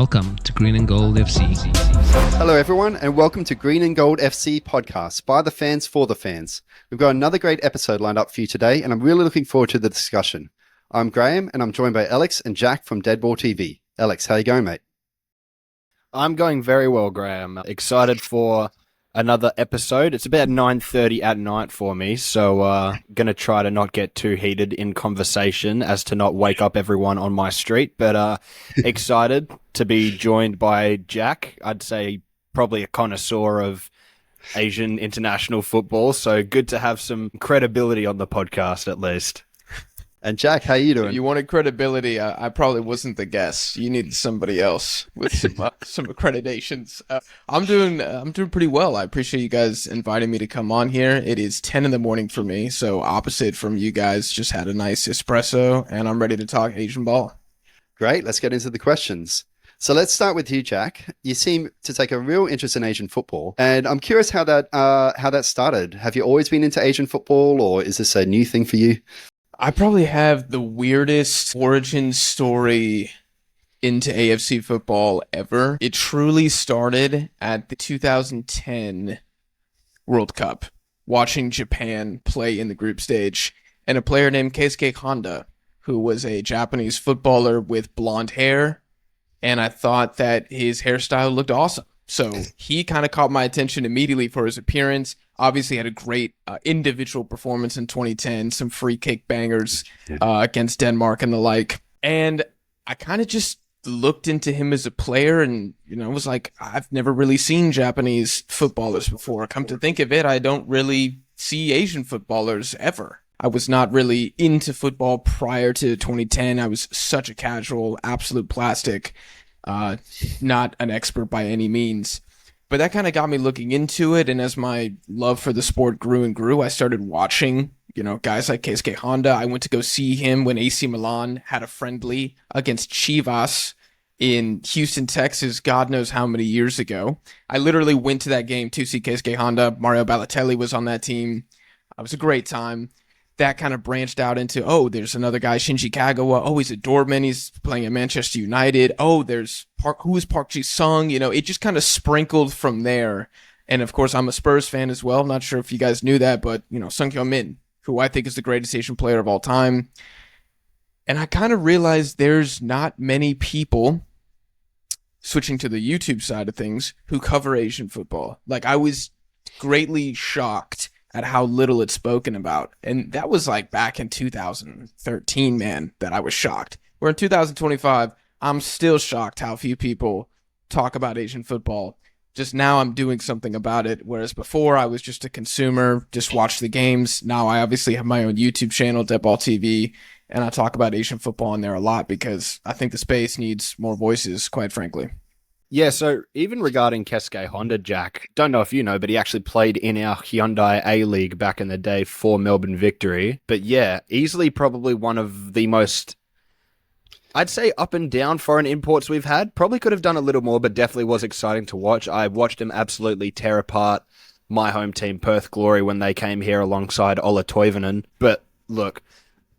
Welcome to Green and Gold FC. Hello everyone and welcome to Green and Gold FC podcast by the fans for the fans. We've got another great episode lined up for you today and I'm really looking forward to the discussion. I'm Graham and I'm joined by Alex and Jack from DeadBall TV. Alex, how you going, mate? I'm going very well, Graham. Excited for another episode. It's about 9:30 at night for me, so going to try to not get too heated in conversation as to not wake up everyone on my street, but excited to be joined by Jack. I'd say probably a connoisseur of Asian international football, so good to have some credibility on the podcast at least. And Jack, how you doing? If you wanted credibility, I probably wasn't the guest. You needed somebody else with some accreditations. I'm doing pretty well. I appreciate you guys inviting me to come on here. It is 10 in the morning for me, so opposite from you guys. Just had a nice espresso, and I'm ready to talk Asian ball. Great, let's get into the questions. So let's start with you, Jack. You seem to take a real interest in Asian football, and I'm curious how that started. Have you always been into Asian football, or is this a new thing for you? I probably have the weirdest origin story into AFC football ever. It truly started at the 2010 World Cup, watching Japan play in the group stage, and a player named Keisuke Honda, who was a Japanese footballer with blonde hair, and I thought that his hairstyle looked awesome. So he kind of caught my attention immediately for his appearance. Obviously had a great individual performance in 2010, some free kick bangers against Denmark and the like. And I kind of just looked into him as a player and, was like, I've never really seen Japanese footballers before. Come to think of it, I don't really see Asian footballers ever. I was not really into football prior to 2010. I was such a casual, absolute plastic. Not an expert by any means, but that kind of got me looking into it. And as my love for the sport grew and grew, I started watching, guys like Keisuke Honda. I went to go see him when AC Milan had a friendly against Chivas in Houston, Texas, God knows how many years ago. I literally went to that game to see Keisuke Honda. Mario Balotelli was on that team. It was a great time. That kind of branched out into, there's another guy, Shinji Kagawa. Oh, he's at Dortmund. He's playing at Manchester United. Oh, there's who is Park Ji-sung? It just kind of sprinkled from there. And of course, I'm a Spurs fan as well. I'm not sure if you guys knew that, but, Sung Hyun-min, who I think is the greatest Asian player of all time. And I kind of realized there's not many people, switching to the YouTube side of things, who cover Asian football. Like, I was greatly shocked at how little it's spoken about. And that was like back in 2013, man, that I was shocked. We're in 2025. I'm still shocked how few people talk about Asian football. Just now I'm doing something about it. Whereas before I was just a consumer, just watched the games. Now I obviously have my own YouTube channel, DeadBall TV, and I talk about Asian football in there a lot because I think the space needs more voices, quite frankly. Yeah, so even regarding Keisuke Honda, Jack, don't know if you know, but he actually played in our Hyundai A-League back in the day for Melbourne Victory. But yeah, easily probably one of the most, I'd say, up and down foreign imports we've had. Probably could have done a little more, but definitely was exciting to watch. I watched him absolutely tear apart my home team, Perth Glory, when they came here alongside Ola Toivonen. But look,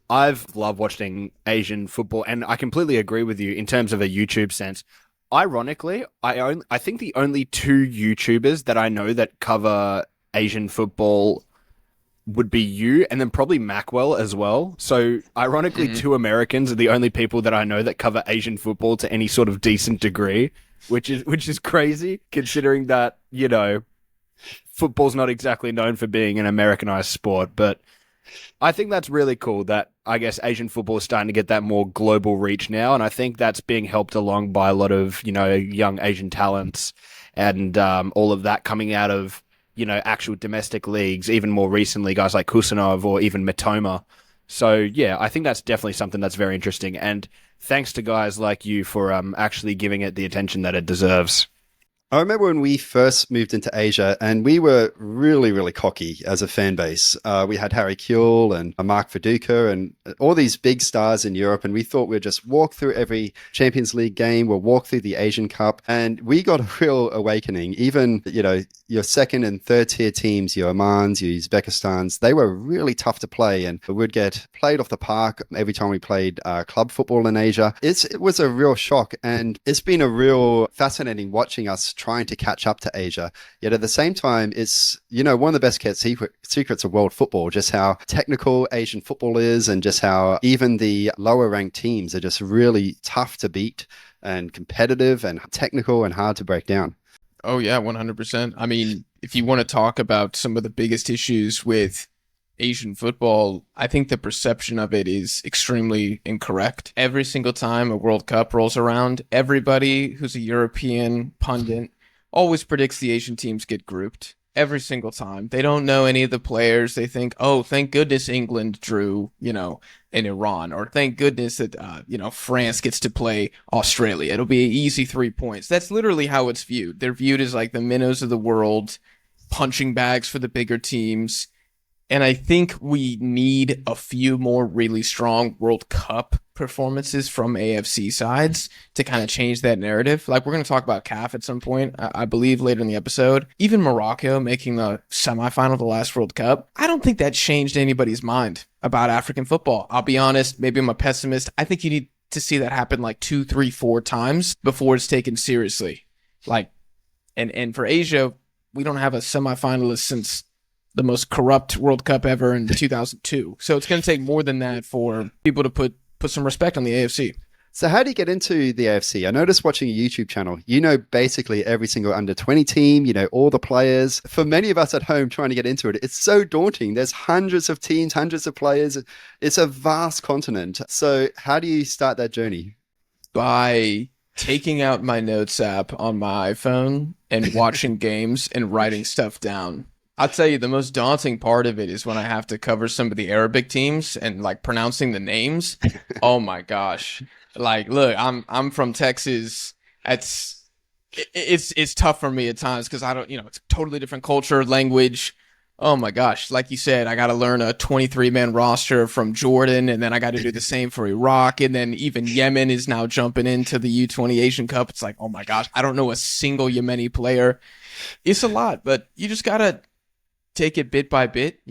I've loved watching Asian football, and I completely agree with you in terms of a YouTube sense. Ironically, I think the only two YouTubers that I know that cover Asian football would be you and then probably Macwell as well. So ironically, two Americans are the only people that I know that cover Asian football to any sort of decent degree, which is crazy considering that, football's not exactly known for being an Americanized sport. But I think that's really cool that I guess Asian football is starting to get that more global reach now. And I think that's being helped along by a lot of, young Asian talents and all of that coming out of, actual domestic leagues, even more recently, guys like Kusanov or even Mitoma. So, yeah, I think that's definitely something that's very interesting. And thanks to guys like you for actually giving it the attention that it deserves. I remember when we first moved into Asia and we were really, really cocky as a fan base. We had Harry Kewell and Mark Viduka and all these big stars in Europe. And we thought we'd just walk through every Champions League game. We'll walk through the Asian Cup. And we got a real awakening. Even, your second and third tier teams, your Omans, your Uzbekistans, they were really tough to play. And we'd get played off the park every time we played club football in Asia. It was a real shock. And it's been a real fascinating watching us trying to catch up to Asia. Yet at the same time, it's, one of the best kept secrets of world football, just how technical Asian football is and just how even the lower ranked teams are just really tough to beat and competitive and technical and hard to break down. Oh, yeah, 100%. I mean, if you want to talk about some of the biggest issues with Asian football, I think the perception of it is extremely incorrect. Every single time a World Cup rolls around, everybody who's a European pundit always predicts the Asian teams get grouped. Every single time. They don't know any of the players. They think, oh, thank goodness England drew, in Iran. Or thank goodness that, France gets to play Australia. It'll be an easy 3 points. That's literally how it's viewed. They're viewed as like the minnows of the world, punching bags for the bigger teams. And I think we need a few more really strong World Cup performances from AFC sides to kind of change that narrative. Like, we're going to talk about CAF at some point, I believe, later in the episode. Even Morocco making the semifinal of the last World Cup, I don't think that changed anybody's mind about African football. I'll be honest, maybe I'm a pessimist. I think you need to see that happen like 2, 3, 4 times before it's taken seriously. And for Asia, we don't have a semifinalist since the most corrupt World Cup ever in 2002. So it's going to take more than that for people to put some respect on the AFC. So how do you get into the AFC? I noticed watching a YouTube channel, basically every single under 20 team, all the players. For many of us at home trying to get into it, it's so daunting. There's hundreds of teams, hundreds of players. It's a vast continent. So how do you start that journey? By taking out my notes app on my iPhone and watching games and writing stuff down. I'll tell you, the most daunting part of it is when I have to cover some of the Arabic teams and pronouncing the names. Oh my gosh. Look, I'm from Texas. It's tough for me at times because I don't, it's a totally different culture, language. Oh my gosh. Like you said, I got to learn a 23-man roster from Jordan, and then I got to do the same for Iraq. And then even Yemen is now jumping into the U20 Asian Cup. It's like, oh my gosh, I don't know a single Yemeni player. It's a lot, but you just got to take it bit by bit.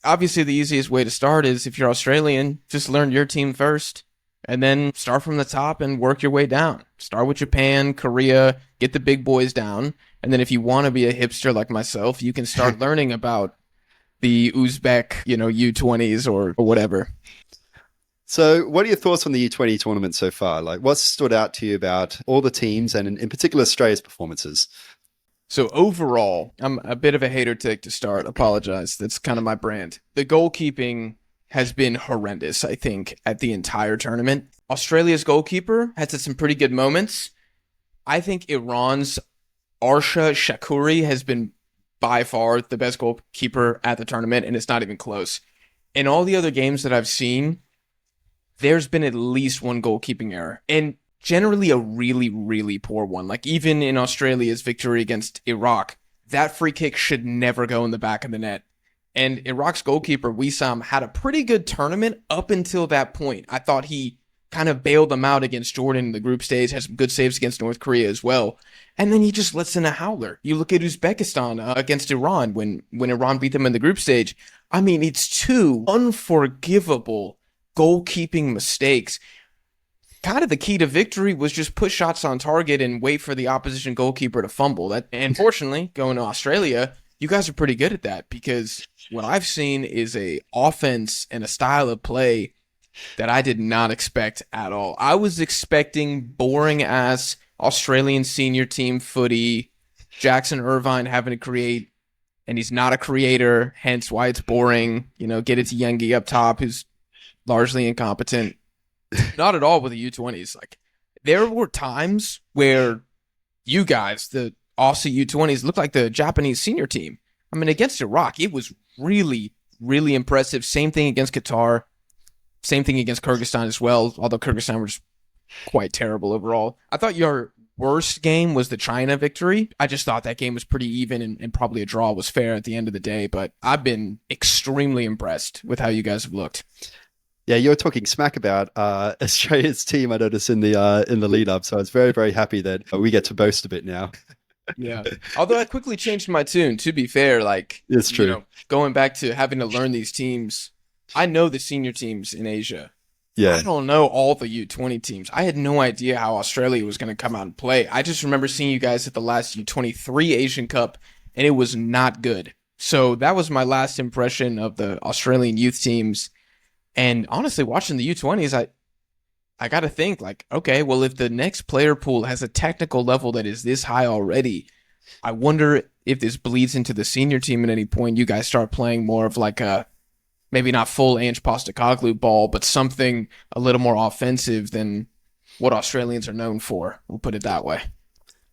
Obviously the easiest way to start is, if you're Australian, just learn your team first and then start from the top and work your way down. Start with Japan, Korea, get the big boys down. And then if you want to be a hipster like myself, you can start learning about the Uzbek, U20s or whatever. So what are your thoughts on the U20 tournament so far? What's stood out to you about all the teams and in particular Australia's performances? So overall, I'm a bit of a hater take to start. Apologize. That's kind of my brand. The goalkeeping has been horrendous, I think, at the entire tournament. Australia's goalkeeper has had some pretty good moments. I think Iran's Arsha Shakuri has been by far the best goalkeeper at the tournament, and it's not even close. In all the other games that I've seen, there's been at least one goalkeeping error. And generally a really, really poor one. Even in Australia's victory against Iraq, that free kick should never go in the back of the net. And Iraq's goalkeeper, Wissam, had a pretty good tournament up until that point. I thought he kind of bailed them out against Jordan in the group stage, had some good saves against North Korea as well. And then he just lets in a howler. You look at Uzbekistan against Iran when Iran beat them in the group stage. I mean, it's 2 unforgivable goalkeeping mistakes. Kind of the key to victory was just put shots on target and wait for the opposition goalkeeper to fumble. And fortunately, going to Australia, you guys are pretty good at that, because what I've seen is a offense and a style of play that I did not expect at all. I was expecting boring-ass Australian senior team footy, Jackson Irvine having to create, and he's not a creator, hence why it's boring. Get it to Yengi up top, who's largely incompetent. Not at all with the U20s. There were times where you guys, the Aussie U20s, looked like the Japanese senior team. I mean, against Iraq, it was really, really impressive. Same thing against Qatar. Same thing against Kyrgyzstan as well, although Kyrgyzstan were just quite terrible overall. I thought your worst game was the China victory. I just thought that game was pretty even and probably a draw was fair at the end of the day. But I've been extremely impressed with how you guys have looked. Yeah, you're talking smack about Australia's team, I noticed in the lead up. So I was very, very happy that we get to boast a bit now. Yeah. Although I quickly changed my tune, to be fair, like, it's true. Going back to having to learn these teams, I know the senior teams in Asia. Yeah. I don't know all the U20 teams. I had no idea how Australia was going to come out and play. I just remember seeing you guys at the last U23 Asian Cup, and it was not good. So that was my last impression of the Australian youth teams. And honestly, watching the U20s, I got to think, like, okay, well, if the next player pool has a technical level that is this high already, I wonder if this bleeds into the senior team at any point. You guys start playing more of like a, maybe not full Ange Postecoglou ball, but something a little more offensive than what Australians are known for. We'll put it that way.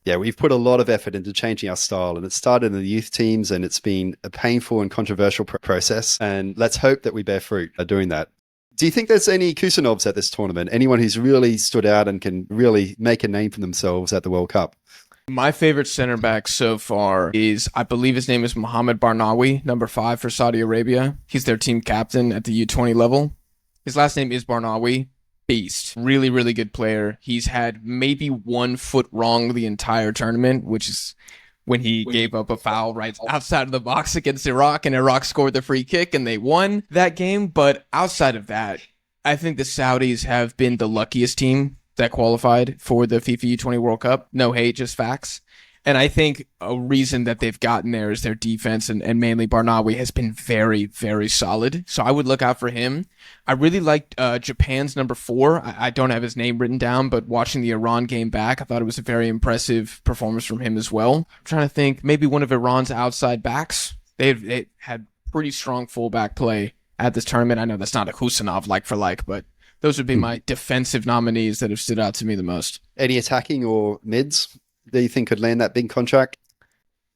Yeah, we've put a lot of effort into changing our style, and it started in the youth teams, and it's been a painful and controversial process. And let's hope that we bear fruit doing that. Do you think there's any Kusanovs at this tournament? Anyone who's really stood out and can really make a name for themselves at the World Cup? My favorite center back so far is, I believe his name is Mohamed Barnawi, number 5 for Saudi Arabia. He's their team captain at the U20 level. His last name is Barnawi. Beast. Really, really good player. He's had maybe 1 foot wrong the entire tournament, which is when he gave up a foul right outside of the box against Iraq, and Iraq scored the free kick and they won that game. But outside of that, I think the Saudis have been the luckiest team that qualified for the FIFA U20 World Cup. No hate, just facts. And I think a reason that they've gotten there is their defense, and mainly Barnawi has been very, very solid. So I would look out for him. I really liked Japan's number 4. I don't have his name written down, but watching the Iran game back, I thought it was a very impressive performance from him as well. I'm trying to think, maybe one of Iran's outside backs. They had pretty strong fullback play at this tournament. I know that's not a Husanov like for like, but those would be my defensive nominees that have stood out to me the most. Any attacking or mids that you think could land that big contract?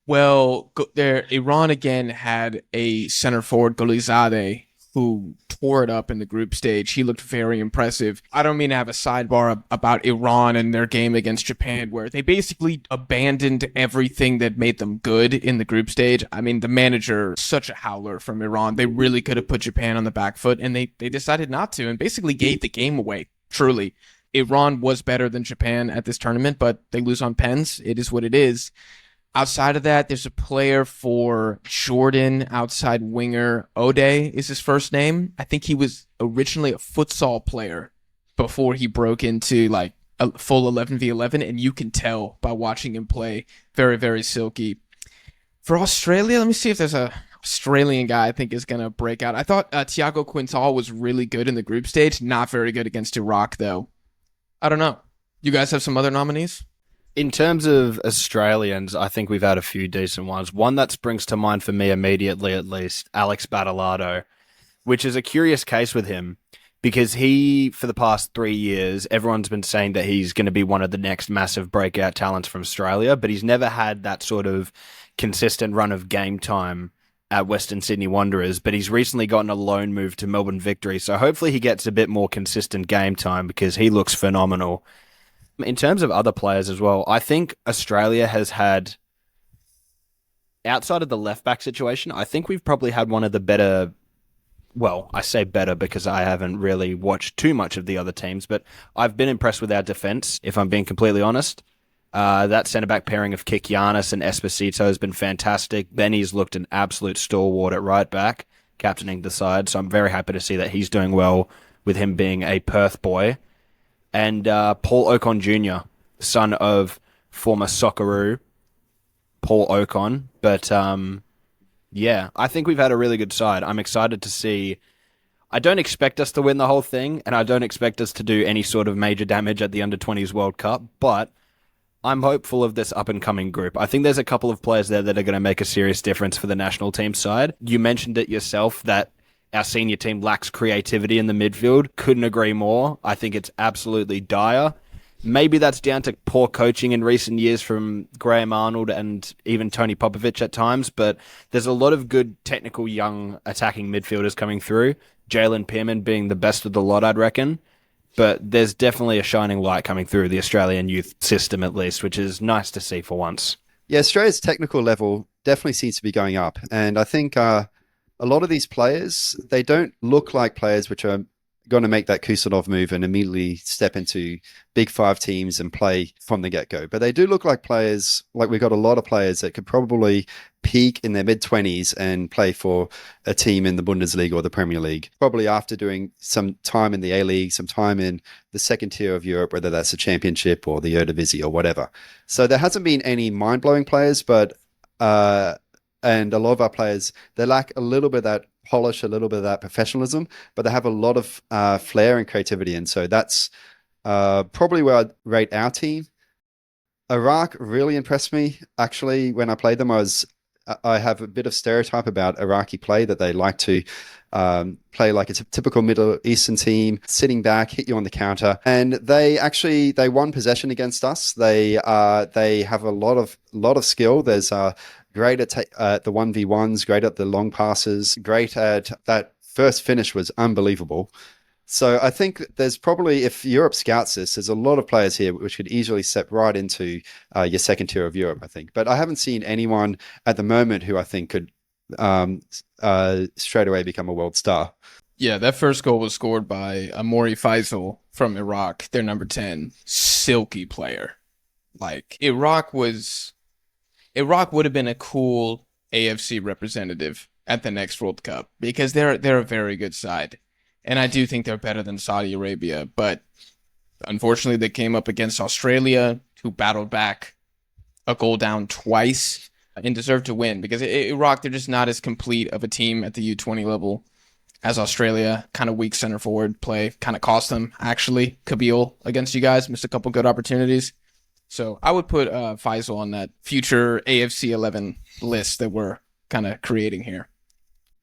Well, Iran again had a center forward, Golizadeh, who tore it up in the group stage. He looked very impressive. I don't mean to have a sidebar about Iran and their game against Japan, where they basically abandoned everything that made them good in the group stage. I mean, the manager, such a howler from Iran. They really could have put Japan on the back foot, and they decided not to, and basically gave the game away, truly. Iran was better than Japan at this tournament, but they lose on pens. It is what it is. Outside of that, there's a player for Jordan, outside winger. Ode is his first name. I think he was originally a futsal player before he broke into like a full 11v11, and you can tell by watching him play. Very, very silky. For Australia, let me see if there's a Australian guy I think is going to break out. I thought Thiago Quintal was really good in the group stage. Not very good against Iraq, though. I don't know. You guys have some other nominees? In terms of Australians, I think we've had a few decent ones. One that springs to mind for me immediately, at least, Alex Badalado, which is a curious case with him because he, for the past 3 years, everyone's been saying that he's going to be one of the next massive breakout talents from Australia, but he's never had that sort of consistent run of game time at Western Sydney Wanderers, but he's recently gotten a loan move to Melbourne Victory, so hopefully he gets a bit more consistent game time because he looks phenomenal. In terms of other players as well, I think Australia has had, outside of the left-back situation, I think we've probably had one of the better, well, I say better because I haven't really watched too much of the other teams, but I've been impressed with our defence, if I'm being completely honest. That centre-back pairing of Kikianis and Esposito has been fantastic. Benny's looked an absolute stalwart at right back, captaining the side, so I'm very happy to see that he's doing well with him being a Perth boy. And Paul Ocon Jr., son of former Socceroo Paul Ocon. But yeah, I think we've had a really good side. I'm excited to see. I don't expect us to win the whole thing, and I don't expect us to do any sort of major damage at the Under-20s World Cup, but I'm hopeful of this up-and-coming group. I think there's a couple of players there that are going to make a serious difference for the national team side. You mentioned it yourself that our senior team lacks creativity in the midfield. Couldn't agree more. I think it's absolutely dire. Maybe that's down to poor coaching in recent years from Graham Arnold and even Tony Popovic at times, but there's a lot of good technical young attacking midfielders coming through. Jalen Pearman being the best of the lot, I'd reckon. but there's definitely a shining light coming through the Australian youth system at least, which is nice to see for once. Yeah, Australia's technical level definitely seems to be going up. And I think a lot of these players, they don't look like players which are going to make that Kusanov move and immediately step into Big Five teams and play from the get-go. But they do look like players, like we've got a lot of players that could probably peak in their mid-20s and play for a team in the Bundesliga or the Premier League, probably after doing some time in the A-League, some time in the second tier of Europe, whether that's the Championship or the Eredivisie or whatever. So there hasn't been any mind-blowing players, but and a lot of our players, they lack a little bit of that polish, a little bit of that professionalism, but they have a lot of flair and creativity. And so that's probably where I'd rate our team. Iraq really impressed me. Actually, when I played them, I have a bit of stereotype about Iraqi play, that they like to play like a typical Middle Eastern team, sitting back, hit you on the counter. And they won possession against us. They have a lot of skill. There's great at the 1v1s, great at the long passes, great at that first finish was unbelievable. So I think there's probably, if Europe scouts this, there's a lot of players here which could easily step right into your second tier of Europe, I think. But I haven't seen anyone at the moment who I think could straight away become a world star. Yeah, that first goal was scored by Amori Faisal from Iraq, their number 10. Silky player. Like, Iraq would have been a cool AFC representative at the next World Cup because they're a very good side. And I do think they're better than Saudi Arabia. But unfortunately, they came up against Australia, who battled back a goal down twice and deserved to win because Iraq, they're just not as complete of a team at the U20 level as Australia. Kind of weak center forward play. Kind of cost them, actually. Kabil against you guys. Missed a couple good opportunities. So I would put Faisal on that future AFC 11 list that we're kind of creating here.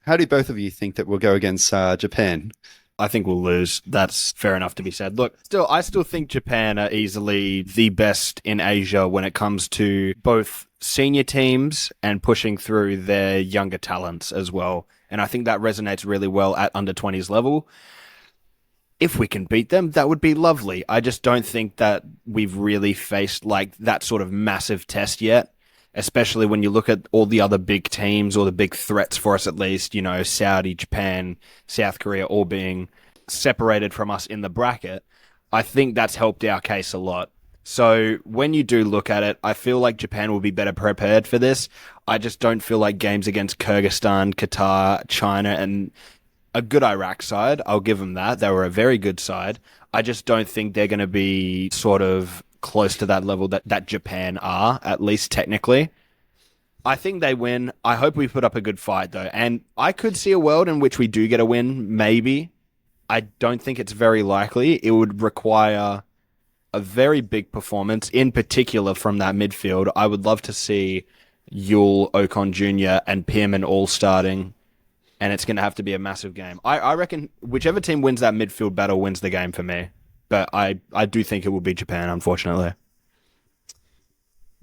How do both of you think that we'll go against Japan? I think we'll lose. That's fair enough to be said. Look, I still think Japan are easily the best in Asia when it comes to both senior teams and pushing through their younger talents as well. And I think that resonates really well at under 20s level. If we can beat them, that would be lovely. I just don't think that we've really faced like that sort of massive test yet, especially when you look at all the other big teams or the big threats for us at least, you know, Saudi, Japan, South Korea, all being separated from us in the bracket. I think that's helped our case a lot. So when you do look at it, I feel like Japan will be better prepared for this. I just don't feel like games against Kyrgyzstan, Qatar, China, and a good Iraq side, I'll give them that. They were a very good side. I just don't think they're going to be sort of close to that level that Japan are, at least technically. I think they win. I hope we put up a good fight, though. And I could see a world in which we do get a win, maybe. I don't think it's very likely. It would require a very big performance, in particular from that midfield. I would love to see Yule, Ocon Jr., and Pearman all starting. And it's going to have to be a massive game. I reckon whichever team wins that midfield battle wins the game for me. But I do think it will be Japan, unfortunately.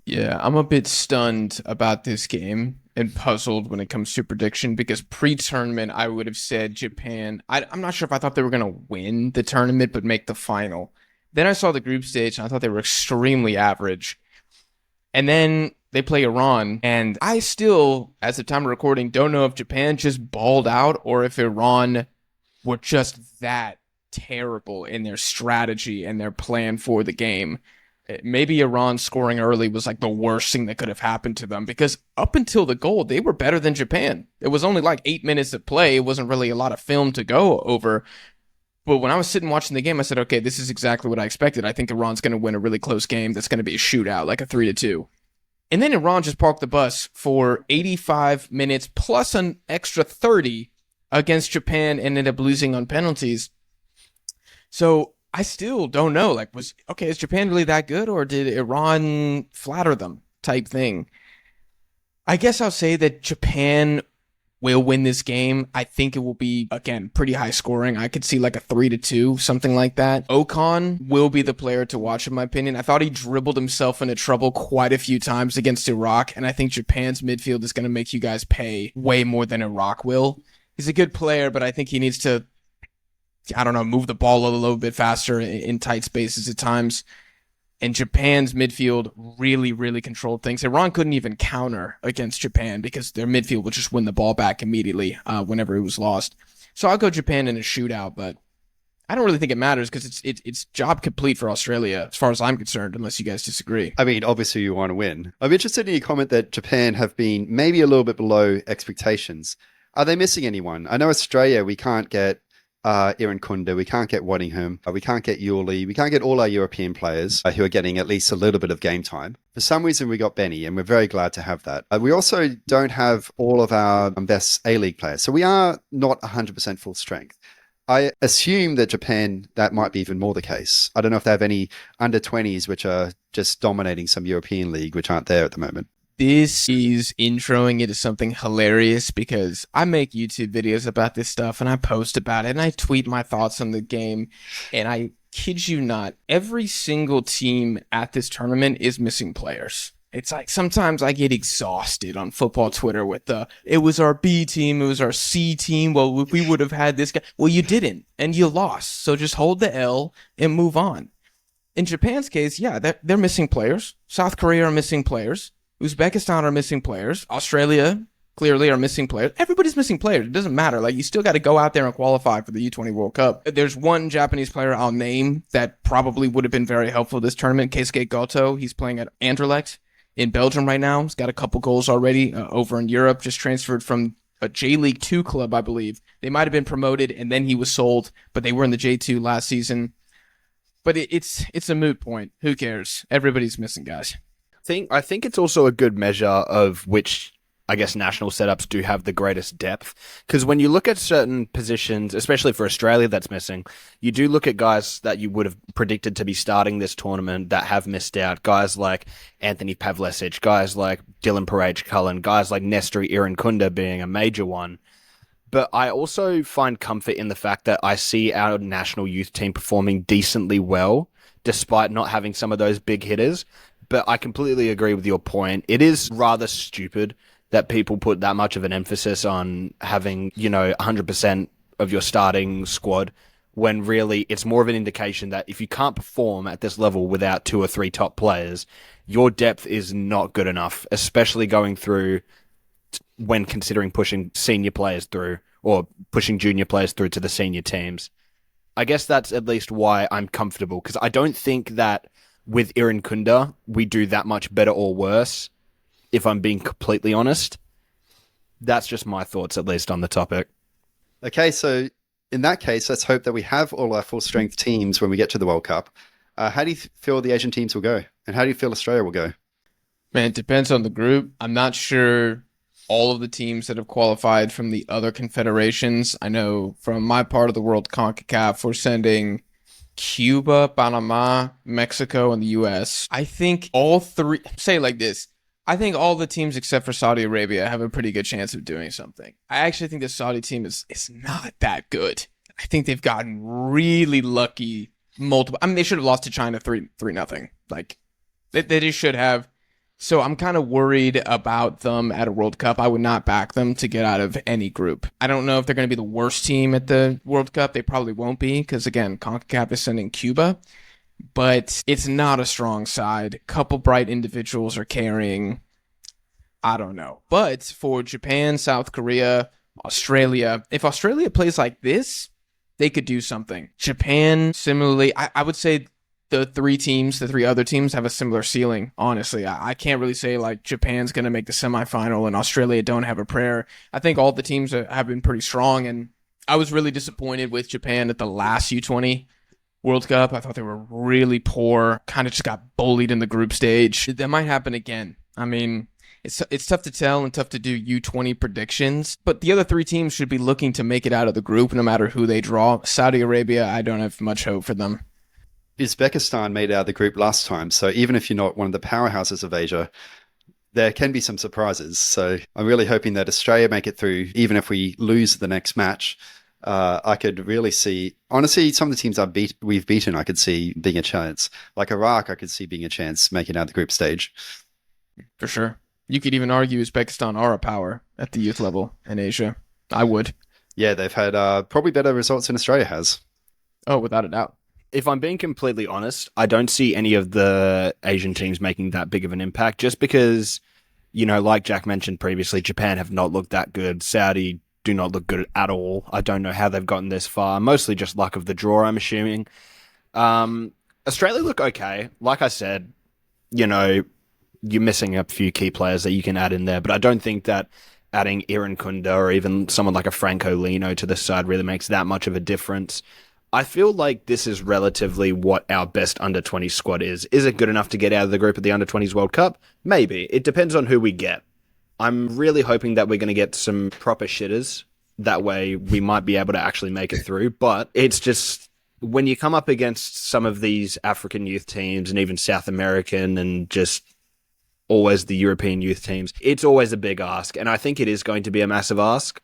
Yeah, I'm a bit stunned about this game and puzzled when it comes to prediction because pre-tournament, I would have said Japan. I'm not sure if I thought they were going to win the tournament, but make the final. Then I saw the group stage, and I thought they were extremely average. And then they play Iran, and I still, as the time of recording, don't know if Japan just balled out or if Iran were just that terrible in their strategy and their plan for the game. Maybe Iran scoring early was like the worst thing that could have happened to them because up until the goal, they were better than Japan. It was only like 8 minutes of play. It wasn't really a lot of film to go over. But when I was sitting watching the game, I said, okay, this is exactly what I expected. I think Iran's going to win a really close game that's going to be a shootout, like a 3-2. And then Iran just parked the bus for 85 minutes plus an extra 30 against Japan and ended up losing on penalties. So I still don't know. Like, is Japan really that good or did Iran flatter them type thing? I guess I'll say that Japan will win this game. I think it will be, again, pretty high scoring. I could see like a 3-2, something like that. Ocon will be the player to watch, in my opinion. I thought he dribbled himself into trouble quite a few times against Iraq, and I think Japan's midfield is going to make you guys pay way more than Iraq will. He's a good player, but I think he needs to I don't know, move the ball a little bit faster in tight spaces at times. And Japan's midfield really, really controlled things. Iran couldn't even counter against Japan because their midfield would just win the ball back immediately whenever it was lost. So I'll go Japan in a shootout, but I don't really think it matters because it's job complete for Australia as far as I'm concerned, unless you guys disagree. I mean, obviously you want to win. I'm interested in your comment that Japan have been maybe a little bit below expectations. Are they missing anyone? I know Australia, we can't get Iran Kunda, we can't get Waddingham, we can't get Yuli, we can't get all our European players who are getting at least a little bit of game time. For some reason, we got Benny, and we're very glad to have that. We also don't have all of our best A-League players, so we are not 100% full strength. I assume that Japan, that might be even more the case. I don't know if they have any under-20s which are just dominating some European league, which aren't there at the moment. This is introing into something hilarious because I make YouTube videos about this stuff and I post about it and I tweet my thoughts on the game. And I kid you not, every single team at this tournament is missing players. It's like sometimes I get exhausted on football Twitter with it was our B team, it was our C team. Well, if we would have had this guy. Well, you didn't, and you lost. So just hold the L and move on. In Japan's case, yeah, they're missing players. South Korea are missing players. Uzbekistan are missing players. Australia clearly are missing players. Everybody's missing players. It doesn't matter. Like, you still got to go out there and qualify for the U20 World Cup. There's one Japanese player I'll name that probably would have been very helpful this tournament, Keisuke Goto. He's playing at Anderlecht in Belgium right now. He's got a couple goals already over in Europe, just transferred from a J-League 2 club, I believe. They might have been promoted, and then he was sold, but they were in the J2 last season. But it's a moot point. Who cares? Everybody's missing guys. I think it's also a good measure of which, I guess, national setups do have the greatest depth. Because when you look at certain positions, especially for Australia that's missing, you do look at guys that you would have predicted to be starting this tournament that have missed out. Guys like Anthony Pavlecic, guys like Dylan Parage-Cullen, guys like Nestori Irankunda being a major one. But I also find comfort in the fact that I see our national youth team performing decently well, despite not having some of those big hitters. But I completely agree with your point. It is rather stupid that people put that much of an emphasis on having, 100% of your starting squad, when really it's more of an indication that if you can't perform at this level without 2 or 3 top players, your depth is not good enough, especially going through when considering pushing senior players through or pushing junior players through to the senior teams. I guess that's at least why I'm comfortable, because I don't think that with Irankunda, we do that much better or worse, if I'm being completely honest. That's just my thoughts, at least, on the topic. Okay, so in that case, let's hope that we have all our full-strength teams when we get to the World Cup. How do you feel the Asian teams will go? And how do you feel Australia will go? Man, it depends on the group. I'm not sure all of the teams that have qualified from the other confederations. I know from my part of the world, CONCACAF, we're sending Cuba, Panama, Mexico, and the U.S. I think all three, say it like this, I think all the teams except for Saudi Arabia have a pretty good chance of doing something. I actually think the Saudi team is not that good. I think they've gotten really lucky multiple. I mean, they should have lost to China 3-0. Like, they just should have. So I'm kind of worried about them at a World Cup. I would not back them to get out of any group. I don't know if they're going to be the worst team at the World Cup. They probably won't be because, again, CONCACAF is sending Cuba. But it's not a strong side. A couple bright individuals are carrying. I don't know. But for Japan, South Korea, Australia, if Australia plays like this, they could do something. Japan, similarly, I would say the three other teams have a similar ceiling, honestly. I can't really say, like, Japan's going to make the semifinal and Australia don't have a prayer. I think all the teams have been pretty strong, and I was really disappointed with Japan at the last U20 World Cup. I thought they were really poor, kind of just got bullied in the group stage. That might happen again. I mean, it's tough to tell and tough to do U20 predictions, but the other three teams should be looking to make it out of the group no matter who they draw. Saudi Arabia, I don't have much hope for them. Uzbekistan made it out of the group last time, so even if you're not one of the powerhouses of Asia, there can be some surprises. So I'm really hoping that Australia make it through, even if we lose the next match. I could really see, honestly, some of the teams we've beaten, I could see being a chance. Like Iraq, I could see being a chance making it out of the group stage. For sure. You could even argue Uzbekistan are a power at the youth level in Asia. I would. Yeah, they've had probably better results than Australia has. Oh, without a doubt. If I'm being completely honest, I don't see any of the Asian teams making that big of an impact just because, like Jack mentioned previously, Japan have not looked that good. Saudi do not look good at all. I don't know how they've gotten this far. Mostly just luck of the draw, I'm assuming. Australia look okay. Like I said, you're missing a few key players that you can add in there, but I don't think that adding Iran Kunda or even someone like a Franco Lino to the side really makes that much of a difference. I feel like this is relatively what our best under-20 squad is. Is it good enough to get out of the group at the under-20s World Cup? Maybe. It depends on who we get. I'm really hoping that we're going to get some proper shitters. That way we might be able to actually make it through. But it's just, when you come up against some of these African youth teams and even South American and just always the European youth teams, it's always a big ask. And I think it is going to be a massive ask.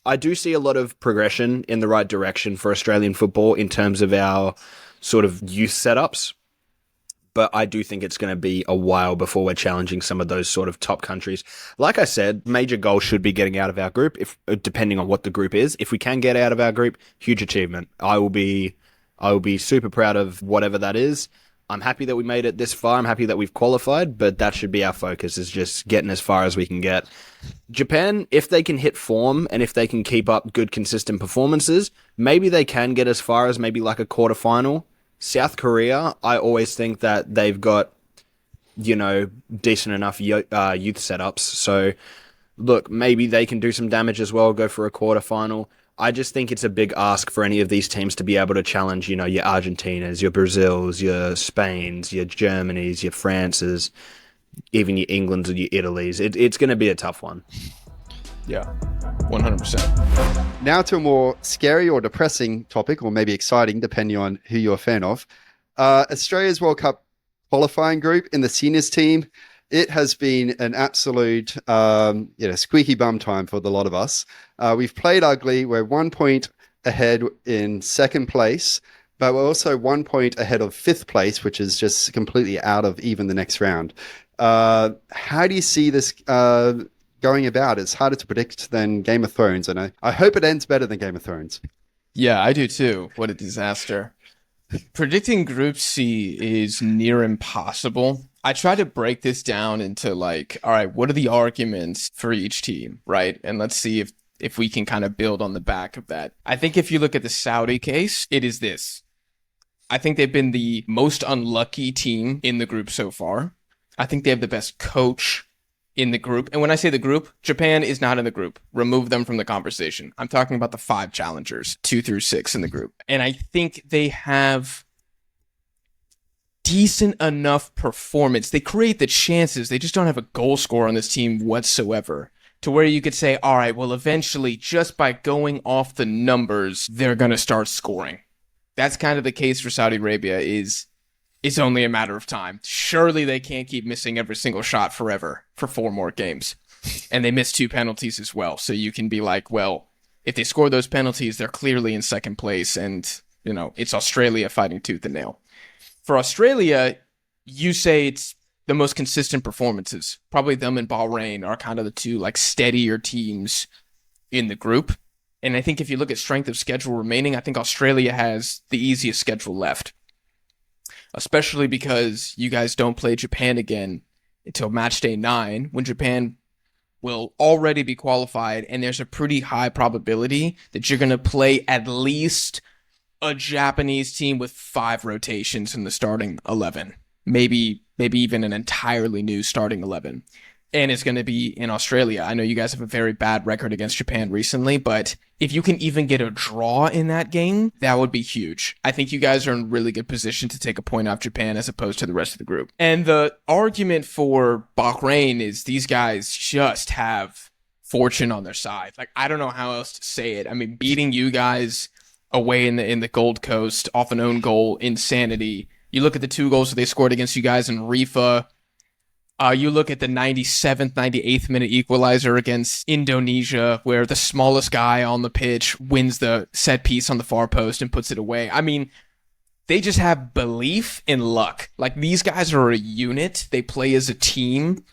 I do see a lot of progression in the right direction for Australian football in terms of our sort of youth setups. But I do think it's going to be a while before we're challenging some of those sort of top countries. Like I said, major goal should be getting out of our group, if depending on what the group is. If we can get out of our group, huge achievement. I will be super proud of whatever that is. I'm happy that we made it this far. I'm happy that we've qualified, but that should be our focus, is just getting as far as we can get. Japan, if they can hit form and if they can keep up good, consistent performances, maybe they can get as far as maybe like a quarterfinal. South Korea, I always think that they've got, decent enough youth setups. So, look, maybe they can do some damage as well, go for a quarterfinal. I just think it's a big ask for any of these teams to be able to challenge, your Argentinas, your Brazils, your Spains, your Germanys, your Frances, even your Englands and your Italys. It's going to be a tough one. Yeah, 100%. Now to a more scary or depressing topic, or maybe exciting, depending on who you're a fan of. Australia's World Cup qualifying group in the seniors team. It has been an absolute, squeaky bum time for the lot of us. We've played ugly. We're 1 point ahead in second place, but we're also 1 point ahead of fifth place, which is just completely out of even the next round. How do you see this going about? It's harder to predict than Game of Thrones, and I hope it ends better than Game of Thrones. Yeah, I do too. What a disaster. Predicting Group C is near impossible. I try to break this down into all right, what are the arguments for each team, right? And let's see if we can kind of build on the back of that. I think if you look at the Saudi case, it is this. I think they've been the most unlucky team in the group so far. I think they have the best coach in the group. And when I say the group, Japan is not in the group. Remove them from the conversation. I'm talking about the 5 challengers, 2 through 6 in the group. And I think they have decent enough performance. They create the chances. They just don't have a goal scorer on this team whatsoever, to where you could say, all right, well, eventually, just by going off the numbers, they're going to start scoring. That's kind of the case for Saudi Arabia. It's only a matter of time. Surely they can't keep missing every single shot forever for 4 more games. And they missed 2 penalties as well. So you can be like, well, if they score those penalties, they're clearly in second place. And, it's Australia fighting tooth and nail. For Australia, you say it's the most consistent performances. Probably them and Bahrain are kind of the 2 steadier teams in the group. And I think if you look at strength of schedule remaining, I think Australia has the easiest schedule left. Especially because you guys don't play Japan again until match day 9, when Japan will already be qualified, and there's a pretty high probability that you're going to play at least a Japanese team with 5 rotations in the starting 11. Maybe even an entirely new starting 11. And it's going to be in Australia. I know you guys have a very bad record against Japan recently, but if you can even get a draw in that game, that would be huge. I think you guys are in really good position to take a point off Japan as opposed to the rest of the group. And the argument for Bahrain is these guys just have fortune on their side. I don't know how else to say it. I mean, beating you guys away in the Gold Coast off an own goal, insanity. You look at the 2 goals that they scored against you guys in Rifa. You look at the 97th, 98th minute equalizer against Indonesia, where the smallest guy on the pitch wins the set piece on the far post and puts it away. I mean, they just have belief in luck. These guys are a unit. They play as a team.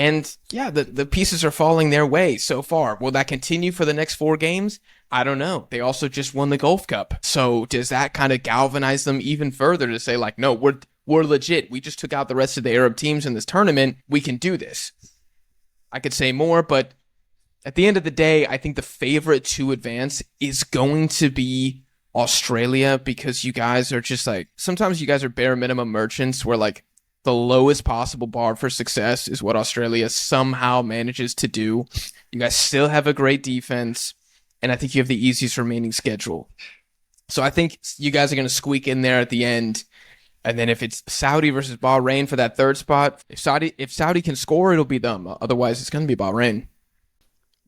And yeah, the pieces are falling their way so far. Will that continue for the next 4 games? I don't know. They also just won the Gulf Cup. So does that kind of galvanize them even further to say, like, no, we're legit. We just took out the rest of the Arab teams in this tournament. We can do this. I could say more, but at the end of the day, I think the favorite to advance is going to be Australia, because you guys are just like, sometimes you guys are bare minimum merchants where like the lowest possible bar for success is what Australia somehow manages to do. You guys still have a great defense, and I think you have the easiest remaining schedule. So I think you guys are going to squeak in there at the end. And then if it's Saudi versus Bahrain for that 3rd spot, if Saudi can score, it'll be them. Otherwise, it's going to be Bahrain.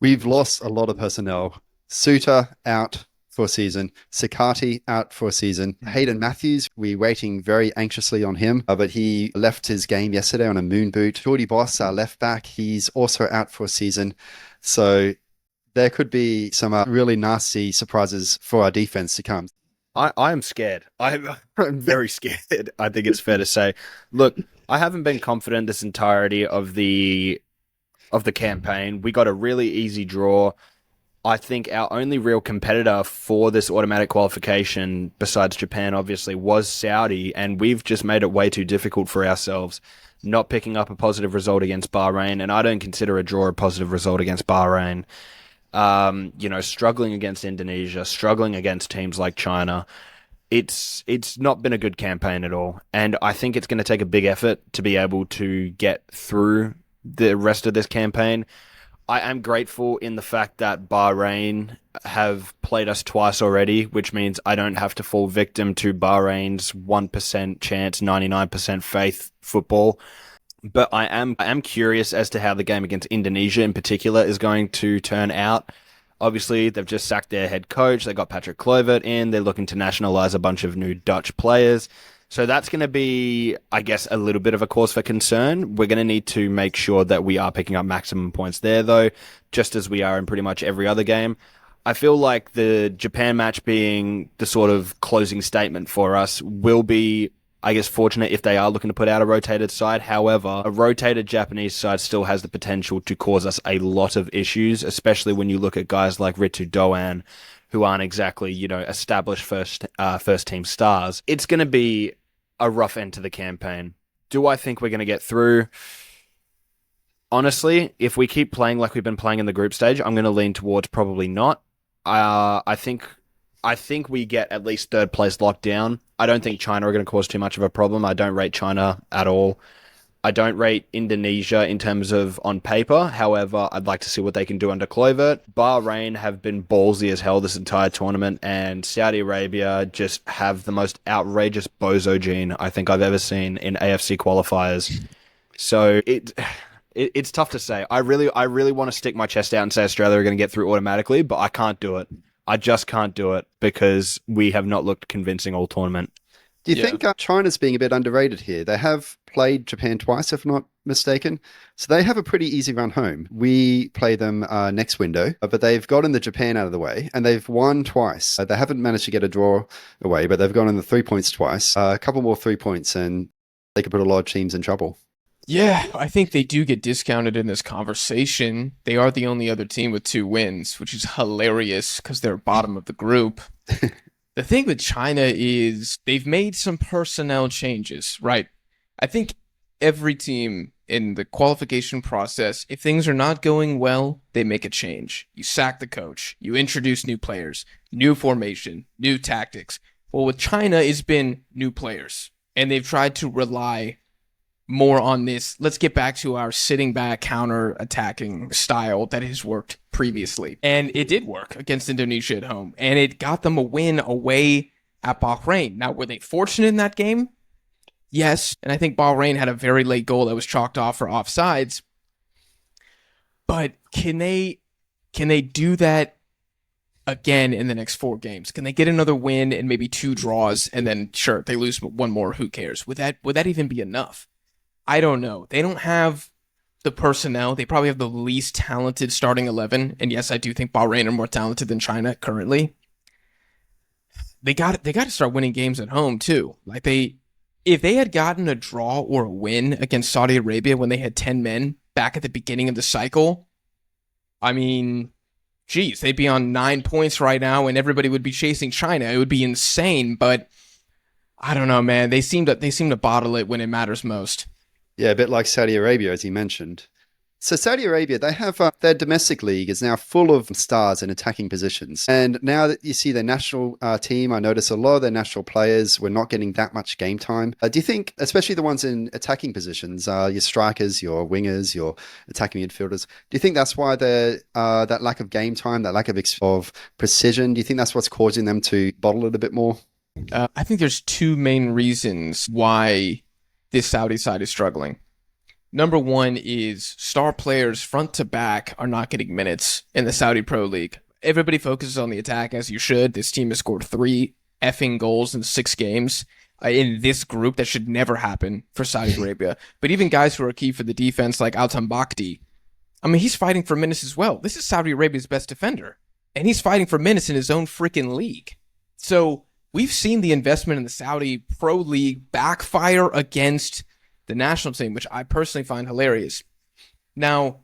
We've lost a lot of personnel. Suter out for a season. Sakati out for a season. Hayden Matthews, we're waiting very anxiously on him, but he left his game yesterday on a moon boot. Jordy Boss, our left back, he's also out for a season. So there could be some really nasty surprises for our defense to come. I am scared. I'm very scared, I think it's fair to say. Look, I haven't been confident this entirety of the campaign. We got a really easy draw. I think our only real competitor for this automatic qualification, besides Japan, obviously, was Saudi, and we've just made it way too difficult for ourselves, not picking up a positive result against Bahrain, and I don't consider a draw a positive result against Bahrain. Struggling against Indonesia, struggling against teams like China. It's not been a good campaign at all, and I think it's going to take a big effort to be able to get through the rest of this campaign. I am grateful in the fact that Bahrain have played us twice already, which means I don't have to fall victim to Bahrain's 1% chance, 99% faith football. But I am curious as to how the game against Indonesia in particular is going to turn out. Obviously, they've just sacked their head coach. They got Patrick Kluivert in. They're looking to nationalise a bunch of new Dutch players. So that's going to be, I guess, a little bit of a cause for concern. We're going to need to make sure that we are picking up maximum points there, though, just as we are in pretty much every other game. I feel like the Japan match being the sort of closing statement for us will be, I guess, fortunate if they are looking to put out a rotated side. However, a rotated Japanese side still has the potential to cause us a lot of issues, especially when you look at guys like Ritu Doan, who aren't exactly, established first team stars. It's going to be a rough end to the campaign. Do I think we're going to get through? Honestly, if we keep playing like we've been playing in the group stage, I'm going to lean towards probably not. I think we get at least 3rd place locked down. I don't think China are going to cause too much of a problem. I don't rate China at all. I don't rate Indonesia in terms of on paper. However, I'd like to see what they can do under Kluivert. Bahrain have been ballsy as hell this entire tournament, and Saudi Arabia just have the most outrageous bozo gene I think I've ever seen in AFC qualifiers. So it's tough to say. I really want to stick my chest out and say Australia are going to get through automatically, but I can't do it. I just can't do it because we have not looked convincing all tournament. Do you think China's being a bit underrated here? They have played Japan twice, if not mistaken. So they have a pretty easy run home. We play them next window, but they've gotten the Japan out of the way and they've won twice. They haven't managed to get a draw away, but they've gotten the 3 points twice. A couple more 3 points and they could put a lot of teams in trouble. Yeah, I think they do get discounted in this conversation. They are the only other team with 2 wins, which is hilarious because they're bottom of the group. The thing with China is they've made some personnel changes, right? I think every team in the qualification process, if things are not going well, they make a change. You sack the coach, you introduce new players, new formation, new tactics. Well, with China, it's been new players, and they've tried to rely more on this. Let's get back to our sitting back counter-attacking style that has worked previously. And it did work against Indonesia at home, and it got them a win away at Bahrain. Now, were they fortunate in that game? Yes, and I think Bahrain had a very late goal that was chalked off for offsides. But can they do that again in the next 4 games? Can they get another win and maybe 2 draws, and then sure, they lose 1 more, who cares? Would that even be enough? I don't know. They don't have the personnel. They probably have the least talented starting 11. And yes, I do think Bahrain are more talented than China currently. They got to start winning games at home too. Like if they had gotten a draw or a win against Saudi Arabia when they had 10 men, back at the beginning of the cycle, I mean, geez, they'd be on 9 points right now and everybody would be chasing China. It would be insane, but I don't know, man. They seem to bottle it when it matters most. Yeah, a bit like Saudi Arabia, as you mentioned. So Saudi Arabia, they have their domestic league is now full of stars in attacking positions. And now that you see their national team, I notice a lot of their national players were not getting that much game time. Do you think, especially the ones in attacking positions, your strikers, your wingers, your attacking midfielders, do you think that's why that lack of game time, that lack of precision, do you think that's what's causing them to bottle it a bit more? I think there's two main reasons why this Saudi side is struggling. Number one is star players front to back are not getting minutes in the Saudi Pro League. Everybody focuses on the attack as you should. This team has scored 3 effing goals in 6 games in this group. That should never happen for Saudi Arabia. But even guys who are key for the defense like Altan Bakhti, I mean, he's fighting for minutes as well. This is Saudi Arabia's best defender. And he's fighting for minutes in his own freaking league. So we've seen the investment in the Saudi Pro League backfire against the national team, which I personally find hilarious. Now,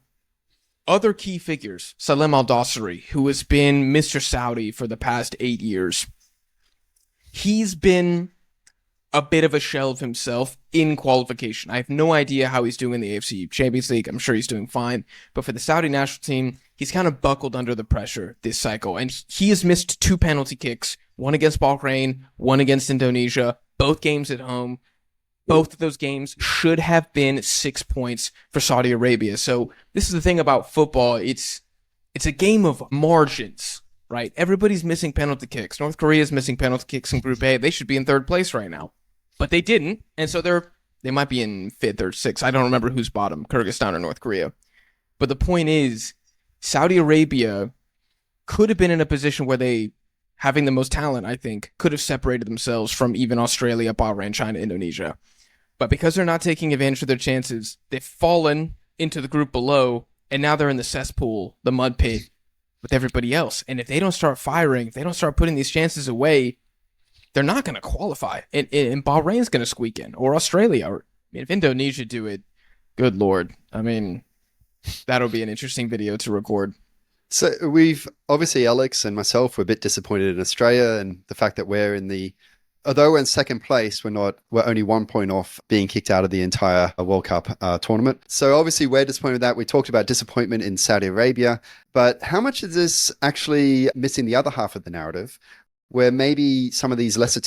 other key figures, Salem Al-Dossari, who has been Mr. Saudi for the past 8 years, he's been a bit of a shell of himself in qualification. I have no idea how he's doing in the AFC Champions League. I'm sure he's doing fine. But for the Saudi national team, he's kind of buckled under the pressure this cycle. And he has missed 2 penalty kicks, one against Bahrain, one against Indonesia, both games at home. Both of those games should have been 6 points for Saudi Arabia. So this is the thing about football. It's a game of margins, right? Everybody's missing penalty kicks. North Korea's missing penalty kicks in Group A. They should be in 3rd place right now. But they didn't. And so they might be in 5th or 6th. I don't remember who's bottom, Kyrgyzstan or North Korea. But the point is, Saudi Arabia could have been in a position where they, having the most talent, I think, could have separated themselves from even Australia, Bahrain, China, Indonesia. But because they're not taking advantage of their chances, they've fallen into the group below, and now they're in the cesspool, the mud pit, with everybody else. And if they don't start firing, if they don't start putting these chances away, they're not going to qualify. And Bahrain's going to squeak in, or Australia. Or, I mean, if Indonesia do it, good Lord. I mean, that'll be an interesting video to record. So we've, obviously, Alex and myself were a bit disappointed in Australia and the fact that although we're in 2nd place, we're only 1 point off being kicked out of the entire World Cup tournament. So obviously we're disappointed with that. We talked about disappointment in Saudi Arabia, but how much is this actually missing the other half of the narrative where maybe some of these lesser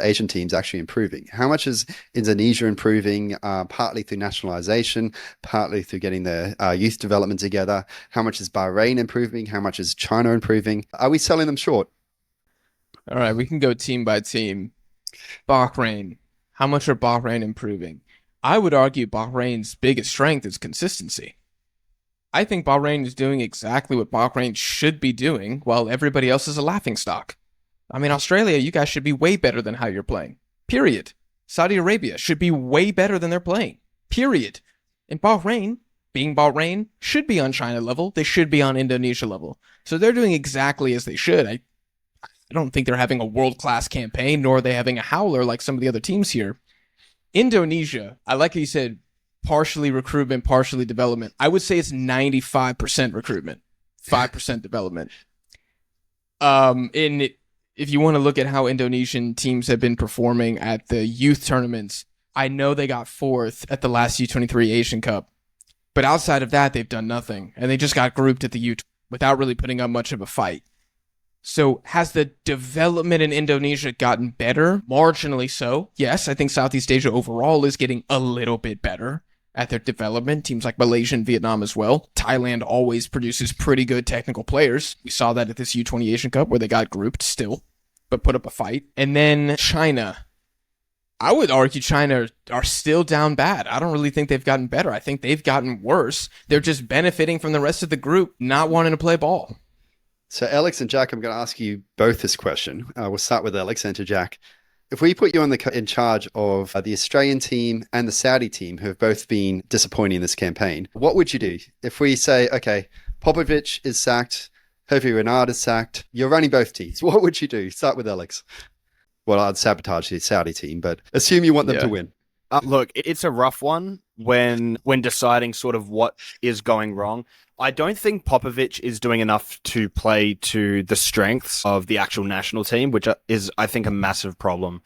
Asian teams actually improving? How much is Indonesia improving, partly through nationalization, partly through getting their youth development together? How much is Bahrain improving? How much is China improving? Are we selling them short? All right, we can go team by team. Bahrain. How much are Bahrain improving? I would argue Bahrain's biggest strength is consistency. I think Bahrain is doing exactly what Bahrain should be doing while everybody else is a laughingstock. I mean, Australia, you guys should be way better than how you're playing. Period. Saudi Arabia should be way better than they're playing. Period. And Bahrain, being Bahrain, should be on China level. They should be on Indonesia level. So they're doing exactly as they should. I don't think they're having a world-class campaign, nor are they having a howler like some of the other teams here. Indonesia, I like how you said, partially recruitment, partially development. I would say it's 95% recruitment, 5% development. If you want to look at how Indonesian teams have been performing at the youth tournaments, I know they got 4th at the last U23 Asian Cup. But outside of that, they've done nothing. And they just got grouped at the U20 without really putting up much of a fight. So has the development in Indonesia gotten better? Marginally so. Yes, I think Southeast Asia overall is getting a little bit better at their development. Teams like Malaysia and Vietnam as well. Thailand always produces pretty good technical players. We saw that at this U20 Asian Cup where they got grouped still, but put up a fight. And then China. I would argue China are still down bad. I don't really think they've gotten better. I think they've gotten worse. They're just benefiting from the rest of the group not wanting to play ball. So Alex and Jack, I'm going to ask you both this question. We'll start with Alex and to Jack. If we put you in charge of the Australian team and the Saudi team, who have both been disappointing in this campaign, what would you do? If we say, okay, Popovic is sacked, Hervé Renard is sacked, you're running both teams, what would you do? Start with Alex. Well, I'd sabotage the Saudi team, but assume you want them to win. Look, it's a rough one. when deciding sort of what is going wrong. I don't think Popovic is doing enough to play to the strengths of the actual national team, which is, I think, a massive problem.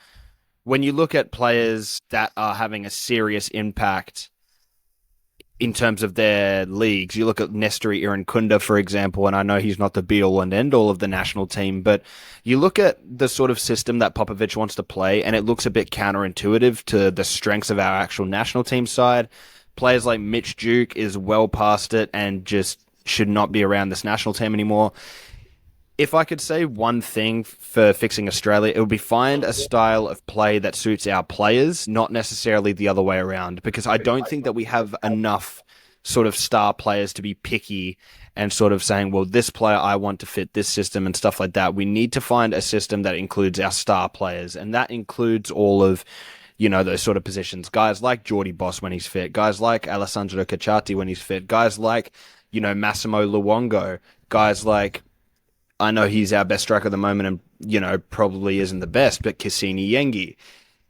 When you look at players that are having a serious impact in terms of their leagues, you look at Nestori Irankunda, for example, and I know he's not the be-all and end-all of the national team, but you look at the sort of system that Popovic wants to play, and it looks a bit counterintuitive to the strengths of our actual national team side. Players like Mitch Duke is well past it and just should not be around this national team anymore. If I could say one thing for fixing Australia, it would be find a style of play that suits our players, not necessarily the other way around, because I don't think that we have enough sort of star players to be picky and sort of saying, well, this player I want to fit this system and stuff like that. We need to find a system that includes our star players, and that includes all of, you know, those sort of positions. Guys like Jordy Boss when he's fit, guys like Alessandro Cacciati when he's fit, guys like, you know, Massimo Luongo, guys like, I know he's our best striker at the moment and, you know, probably isn't the best, but Cassini Yengi,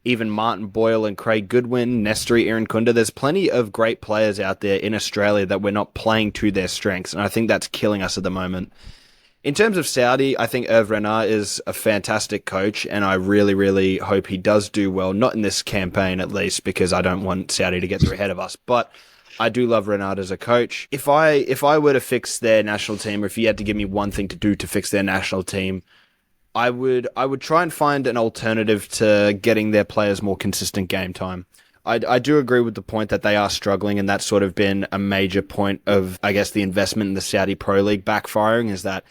even Martin Boyle and Craig Goodwin, Nestori Irankunda, there's plenty of great players out there in Australia that we're not playing to their strengths, and I think that's killing us at the moment. In terms of Saudi, I think Hervé Renard is a fantastic coach, and I really, really hope he does do well, not in this campaign at least, because I don't want Saudi to get through ahead of us, but I do love Renard as a coach. If I were to fix their national team, or if you had to give me one thing to do to fix their national team, I would try and find an alternative to getting their players more consistent game time. I do agree with the point that they are struggling, and that's sort of been a major point of, I guess, the investment in the Saudi Pro League backfiring, is that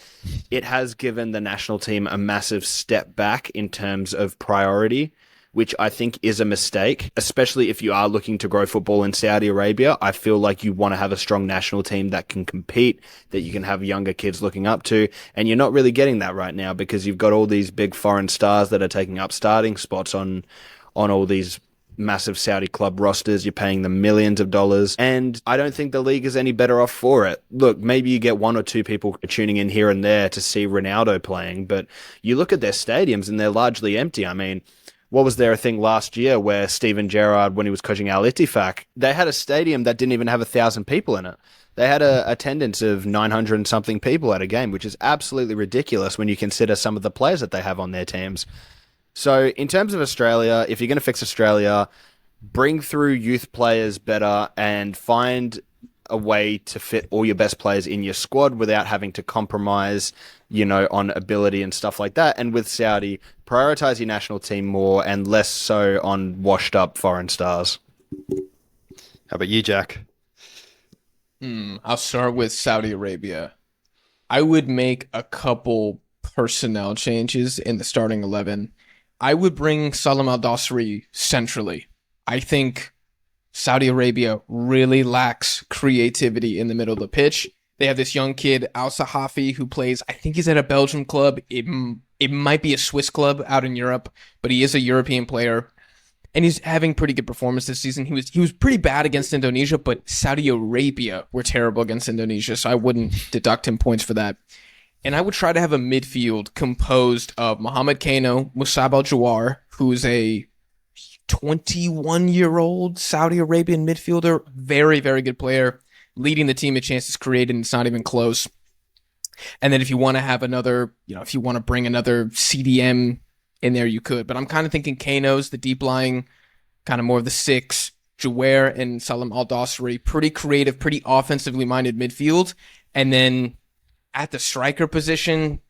it has given the national team a massive step back in terms of priority, which I think is a mistake, especially if you are looking to grow football in Saudi Arabia. I feel like you want to have a strong national team that can compete, that you can have younger kids looking up to, and you're not really getting that right now because you've got all these big foreign stars that are taking up starting spots on all these massive Saudi club rosters. You're paying them millions of dollars, and I don't think the league is any better off for it. Look, maybe you get one or two people tuning in here and there to see Ronaldo playing, but you look at their stadiums and they're largely empty. I mean, what was there a thing last year where Steven Gerrard, when he was coaching Al Ittifaq, they had a stadium that didn't even have 1,000 people in it. They had a attendance of 900 and something people at a game, which is absolutely ridiculous when you consider some of the players that they have on their teams. So in terms of Australia, if you're going to fix Australia, bring through youth players better and find a way to fit all your best players in your squad without having to compromise, you know, on ability and stuff like that. And with Saudi, prioritize your national team more and less so on washed up foreign stars. How about you, Jack? I'll start with Saudi Arabia. I would make a couple personnel changes in the starting 11. I would bring Salam Al-Dosri centrally. I think Saudi Arabia really lacks creativity in the middle of the pitch. They have this young kid, Al Sahafi, who plays, I think he's at a Belgium club. It might be a Swiss club out in Europe, but he is a European player. And he's having pretty good performance this season. He was pretty bad against Indonesia, but Saudi Arabia were terrible against Indonesia, so I wouldn't deduct him points for that. And I would try to have a midfield composed of Mohamed Kano, Musab Al-Jawar, who's a 21-year-old Saudi Arabian midfielder, very, very good player, leading the team in chances created, and it's not even close. And then if you want to have another, if you want to bring another CDM in there, you could. But I'm kind of thinking Kano's the deep lying, kind of more of the six, Jawar and Salam Al-Dosri, pretty creative, pretty offensively minded midfield. And then at the striker position,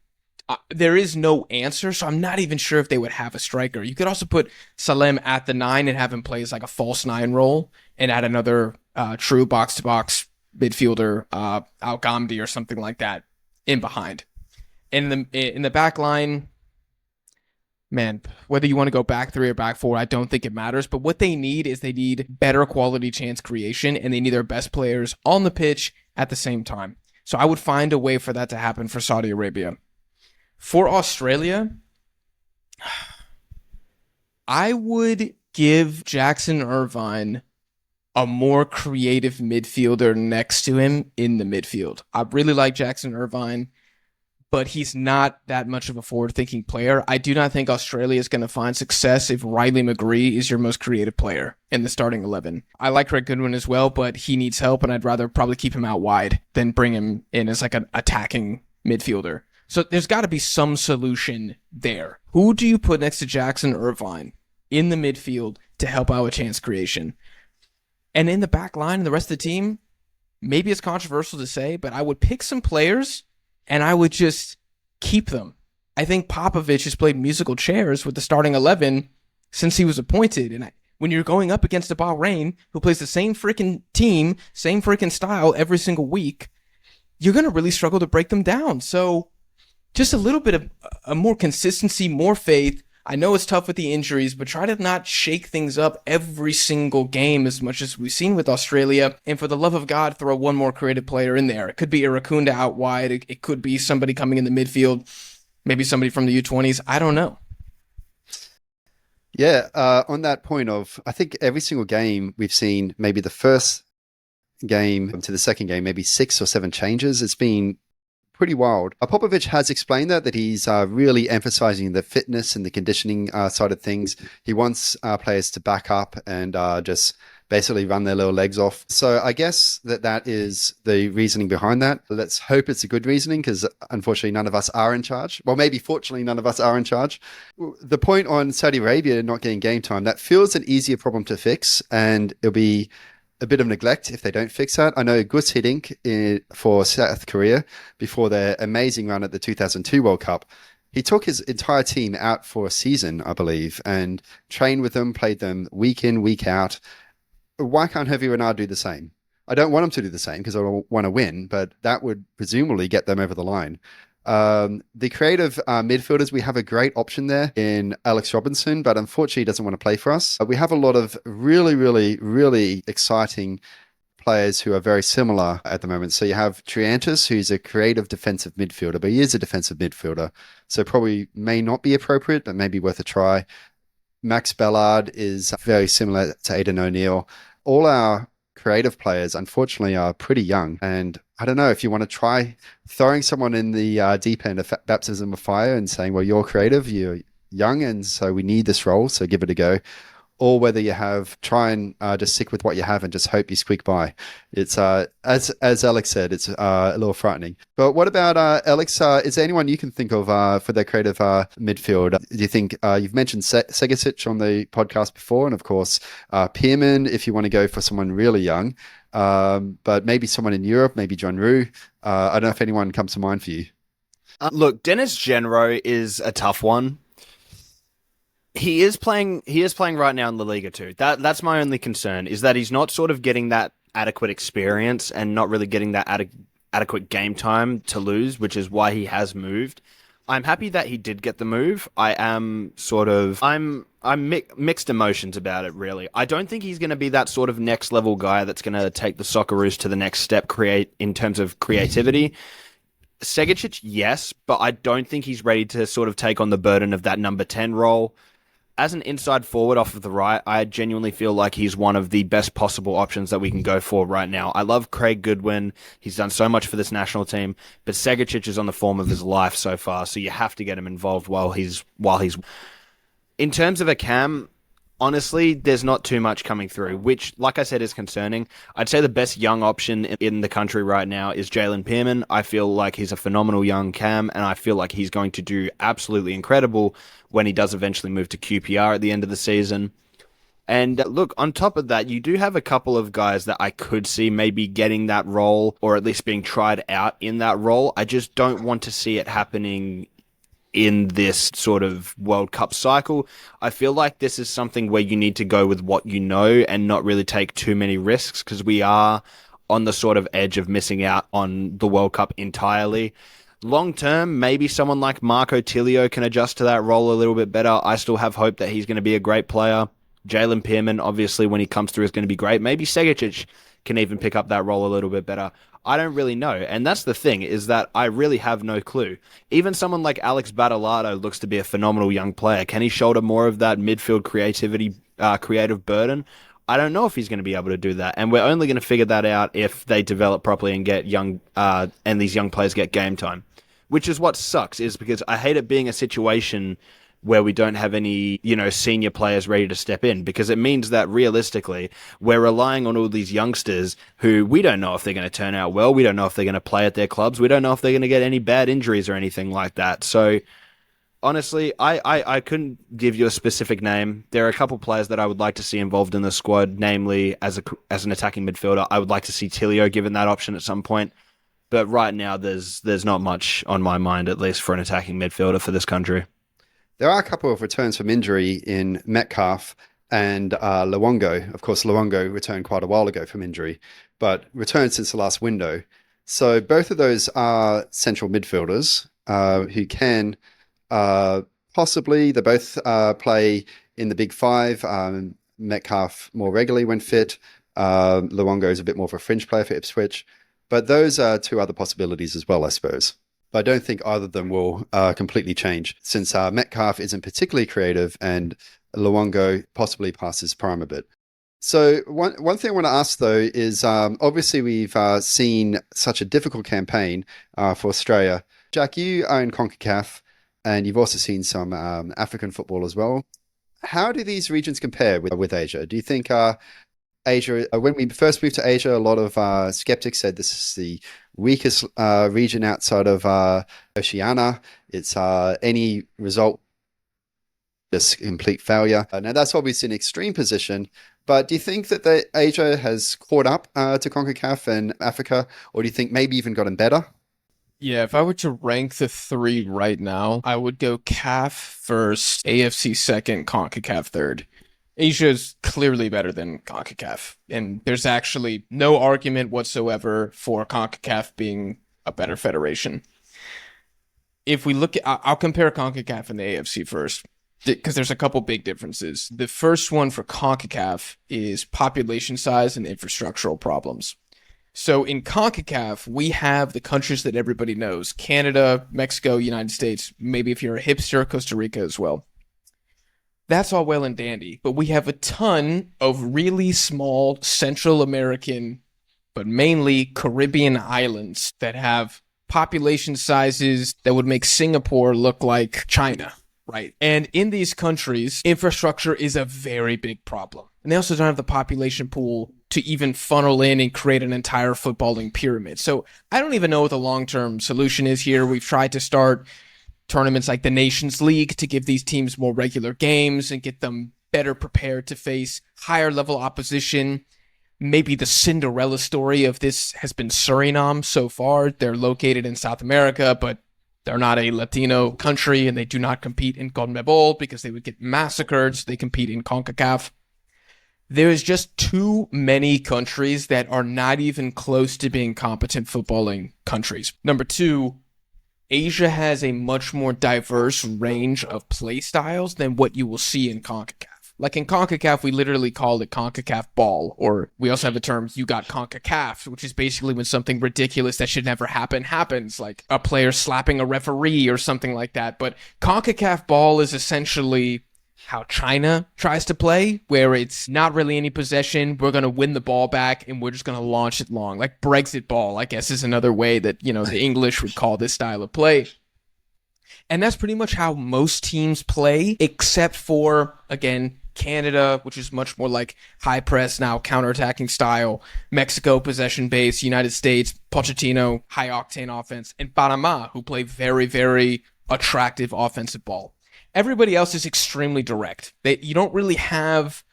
there is no answer, so I'm not even sure if they would have a striker. You could also put Salem at the 9 and have him play as like a false 9 role and add another true box-to-box midfielder, Al-Ghamdi or something like that in behind. In the back line, man, whether you want to go back 3 or back 4, I don't think it matters. But what they need is they need better quality chance creation, and they need their best players on the pitch at the same time. So I would find a way for that to happen for Saudi Arabia. For Australia, I would give Jackson Irvine a more creative midfielder next to him in the midfield. I really like Jackson Irvine, but he's not that much of a forward-thinking player. I do not think Australia is going to find success if Riley McGree is your most creative player in the starting 11. I like Craig Goodwin as well, but he needs help, and I'd rather probably keep him out wide than bring him in as like an attacking midfielder. So there's got to be some solution there. Who do you put next to Jackson Irvine in the midfield to help out with chance creation? And in the back line and the rest of the team, maybe it's controversial to say, but I would pick some players and I would just keep them. I think Popovich has played musical chairs with the starting 11 since he was appointed. And when you're going up against a Bahrain who plays the same freaking team, same freaking style every single week, you're going to really struggle to break them down. So just a little bit of a more consistency, more faith. I know it's tough with the injuries, but try to not shake things up every single game as much as we've seen with Australia. And for the love of God, throw one more creative player in there. It could be Irakunda out wide. It could be somebody coming in the midfield, maybe somebody from the U20s. I don't know. Yeah, on that point of, I think every single game we've seen, maybe the first game to the second game, maybe 6 or 7 changes. It's been pretty wild. Popovich has explained that he's really emphasizing the fitness and the conditioning side of things. He wants players to back up and just basically run their little legs off. So I guess that is the reasoning behind that. Let's hope it's a good reasoning, because unfortunately none of us are in charge. Well, maybe fortunately none of us are in charge. The point on Saudi Arabia not getting game time, that feels an easier problem to fix, and it'll be a bit of neglect if they don't fix that. I know Gus Hiddink for South Korea, before their amazing run at the 2002 World Cup, he took his entire team out for a season, I believe, and trained with them, played them week in, week out. Why can't Hervé Renard do the same? I don't want him to do the same because I want to win, but that would presumably get them over the line. The creative midfielders, we have a great option there in Alex Robinson, but unfortunately he doesn't want to play for us. We have a lot of really, really, really exciting players who are very similar at the moment. So you have Triantis, who's a creative defensive midfielder, but he is a defensive midfielder, so probably may not be appropriate, but maybe worth a try. Max Ballard is very similar to Aidan O'Neill. All our creative players, unfortunately, are pretty young, and I don't know if you want to try throwing someone in the deep end of baptism of fire and saying, well, you're creative, you're young, and so we need this role, so give it a go. Or whether you try and just stick with what you have and just hope you squeak by. It's, as Alex said, it's a little frightening. But what about, Alex, is there anyone you can think of for their creative midfield? Do you think, you've mentioned Segasic on the podcast before, and of course, Pearman, if you want to go for someone really young, but maybe someone in Europe, maybe John Rue. I don't know if anyone comes to mind for you. Look, Dennis Genro is a tough one. He is playing right now in La Liga too. That's my only concern, is that he's not sort of getting that adequate experience and not really getting that adequate game time to lose, which is why he has moved. I'm happy that he did get the move. I'm mixed emotions about it, really. I don't think he's going to be that sort of next level guy that's going to take the Socceroos to the next step in terms of creativity. Segicic, yes, but I don't think he's ready to sort of take on the burden of that number 10 role. As an inside forward off of the right, I genuinely feel like he's one of the best possible options that we can go for right now. I love Craig Goodwin. He's done so much for this national team, but Segicic is on the form of his life so far, so you have to get him involved while he's... In terms of a cam, honestly, there's not too much coming through, which, like I said, is concerning. I'd say the best young option in the country right now is Jalen Pearman. I feel like he's a phenomenal young cam, and I feel like he's going to do absolutely incredible when he does eventually move to QPR at the end of the season. And look, on top of that, you do have a couple of guys that I could see maybe getting that role, or at least being tried out in that role. I just don't want to see it happening in this sort of World Cup cycle. I feel like this is something where you need to go with what you know and not really take too many risks, because we are on the sort of edge of missing out on the World Cup entirely. Long term, maybe someone like Marco Tilio can adjust to that role a little bit better. I still have hope that he's going to be a great player. Jalen Pearman, obviously, when he comes through, is going to be great. Maybe Segicic can even pick up that role a little bit better. I don't really know. And that's the thing, is that I really have no clue. Even someone like Alex Badalado looks to be a phenomenal young player. Can he shoulder more of that midfield creative burden? I don't know if he's going to be able to do that. And we're only going to figure that out if they develop properly and get and these young players get game time. which is what sucks, is because I hate it being a situation where we don't have any, senior players ready to step in, because it means that realistically we're relying on all these youngsters who we don't know if they're going to turn out well. We don't know if they're going to play at their clubs. We don't know if they're going to get any bad injuries or anything like that. So honestly, I couldn't give you a specific name. There are a couple players that I would like to see involved in the squad, namely as an attacking midfielder. I would like to see Tilio given that option at some point. But right now, there's not much on my mind, at least for an attacking midfielder for this country. There are a couple of returns from injury in Metcalf and Luongo. Of course, Luongo returned quite a while ago from injury, but returned since the last window. So both of those are central midfielders who can possibly, they both play in the big five. Metcalf more regularly when fit. Luongo is a bit more of a fringe player for Ipswich. But those are two other possibilities as well, I suppose. But I don't think either of them will completely change, since Metcalf isn't particularly creative and Luongo possibly passes prime a bit. So one thing I want to ask, though, is obviously we've seen such a difficult campaign for Australia. Jack, you own CONCACAF, and you've also seen some African football as well. How do these regions compare with Asia? Do you think Asia, when we first moved to Asia, a lot of skeptics said this is the weakest region outside of Oceania. It's any result, just complete failure. Now, that's obviously an extreme position, but do you think that Asia has caught up to CONCACAF and Africa, or do you think maybe even gotten better? Yeah, if I were to rank the three right now, I would go CAF first, AFC second, CONCACAF third. Asia is clearly better than CONCACAF, and there's actually no argument whatsoever for CONCACAF being a better federation. If we look at, I'll compare CONCACAF and the AFC first, because there's a couple big differences. The first one for CONCACAF is population size and infrastructural problems. So in CONCACAF, we have the countries that everybody knows: Canada, Mexico, United States, maybe if you're a hipster, Costa Rica as well. That's all well and dandy, but we have a ton of really small Central American, but mainly Caribbean islands that have population sizes that would make Singapore look like China, right? And in these countries, infrastructure is a very big problem. And they also don't have the population pool to even funnel in and create an entire footballing pyramid. So I don't even know what the long-term solution is here. We've tried to start tournaments like the Nations League to give these teams more regular games and get them better prepared to face higher level opposition. Maybe the Cinderella story of this has been Suriname so far. They're located in South America, but they're not a Latino country, and they do not compete in CONMEBOL because they would get massacred. So they compete in CONCACAF. There is just too many countries that are not even close to being competent footballing countries. Number two, Asia has a much more diverse range of play styles than what you will see in CONCACAF. Like in CONCACAF, we literally call it CONCACAF ball, or we also have a term, you got CONCACAF, which is basically when something ridiculous that should never happen happens, like a player slapping a referee or something like that. But CONCACAF ball is essentially how China tries to play, where it's not really any possession. We're going to win the ball back and we're just going to launch it long. Like Brexit ball, I guess, is another way that, the English would call this style of play. And that's pretty much how most teams play, except for, again, Canada, which is much more like high press now, counterattacking style. Mexico, possession base. United States, Pochettino, high octane offense. And Panama, who play very, very attractive offensive ball. Everybody else is extremely direct. You don't really have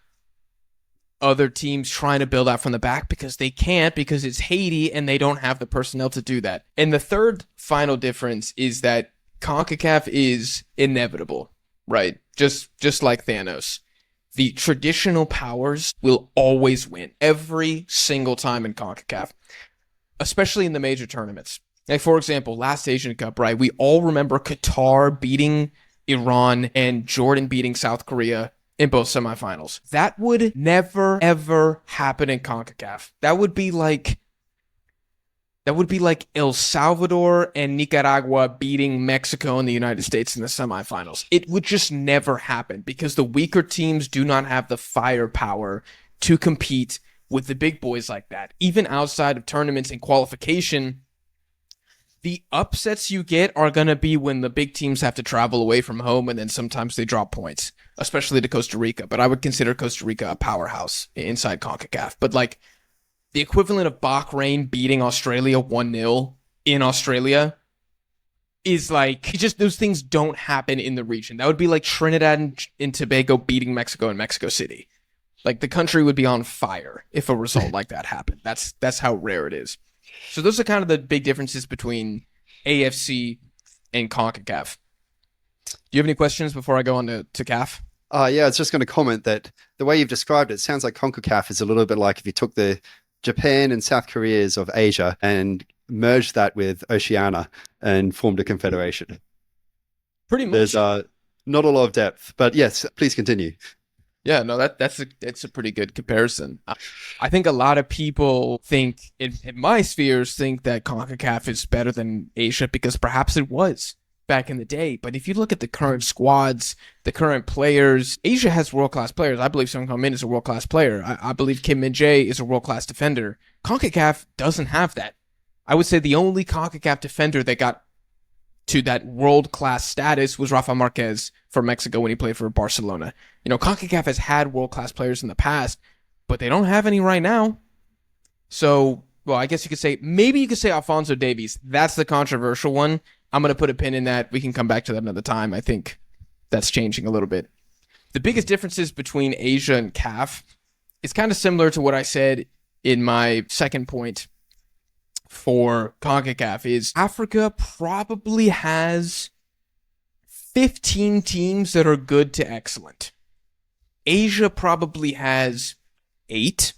other teams trying to build out from the back because they can't, because it's Haiti and they don't have the personnel to do that. And the third final difference is that CONCACAF is inevitable, right? Just like Thanos. The traditional powers will always win every single time in CONCACAF, especially in the major tournaments. Like, for example, last Asian Cup, right? We all remember Qatar beating Iran and Jordan beating South Korea in both semifinals. That would never, ever happen in CONCACAF. That would be like El Salvador and Nicaragua beating Mexico and the United States in the semifinals. It would just never happen because the weaker teams do not have the firepower to compete with the big boys like that. Even outside of tournaments and qualification, The upsets you get are going to be when the big teams have to travel away from home, and then sometimes they drop points, especially to Costa Rica. But I would consider Costa Rica a powerhouse inside CONCACAF. But like the equivalent of Bahrain beating Australia 1-0 in Australia is like, just those things don't happen in the region. That would be like Trinidad and Tobago beating Mexico in Mexico City. Like the country would be on fire if a result like that happened. That's how rare it is. So those are kind of the big differences between AFC and CONCACAF. Do you have any questions before I go on to CAF? Yeah, I was just going to comment that the way you've described it sounds like CONCACAF is a little bit like if you took the Japan and South Koreas of Asia and merged that with Oceania and formed a confederation. Pretty much. There's not a lot of depth, but yes, please continue. Yeah, no, that's a pretty good comparison. I think a lot of people think, in my spheres, think that CONCACAF is better than Asia because perhaps it was back in the day. But if you look at the current squads, the current players, Asia has world-class players. I believe Son Heung-min is a world-class player. I believe Kim Min-jae is a world-class defender. CONCACAF doesn't have that. I would say the only CONCACAF defender that got to that world-class status was Rafa Marquez for Mexico when he played for Barcelona. You know, CONCACAF has had world-class players in the past, but they don't have any right now. So, well, I guess you could say, maybe you could say Alphonso Davies. That's the controversial one. I'm going to put a pin in that. We can come back to that another time. I think that's changing a little bit. The biggest differences between Asia and CAF is kind of similar to what I said in my second point for CONCACAF is Africa probably has 15 teams that are good to excellent. Asia probably has 8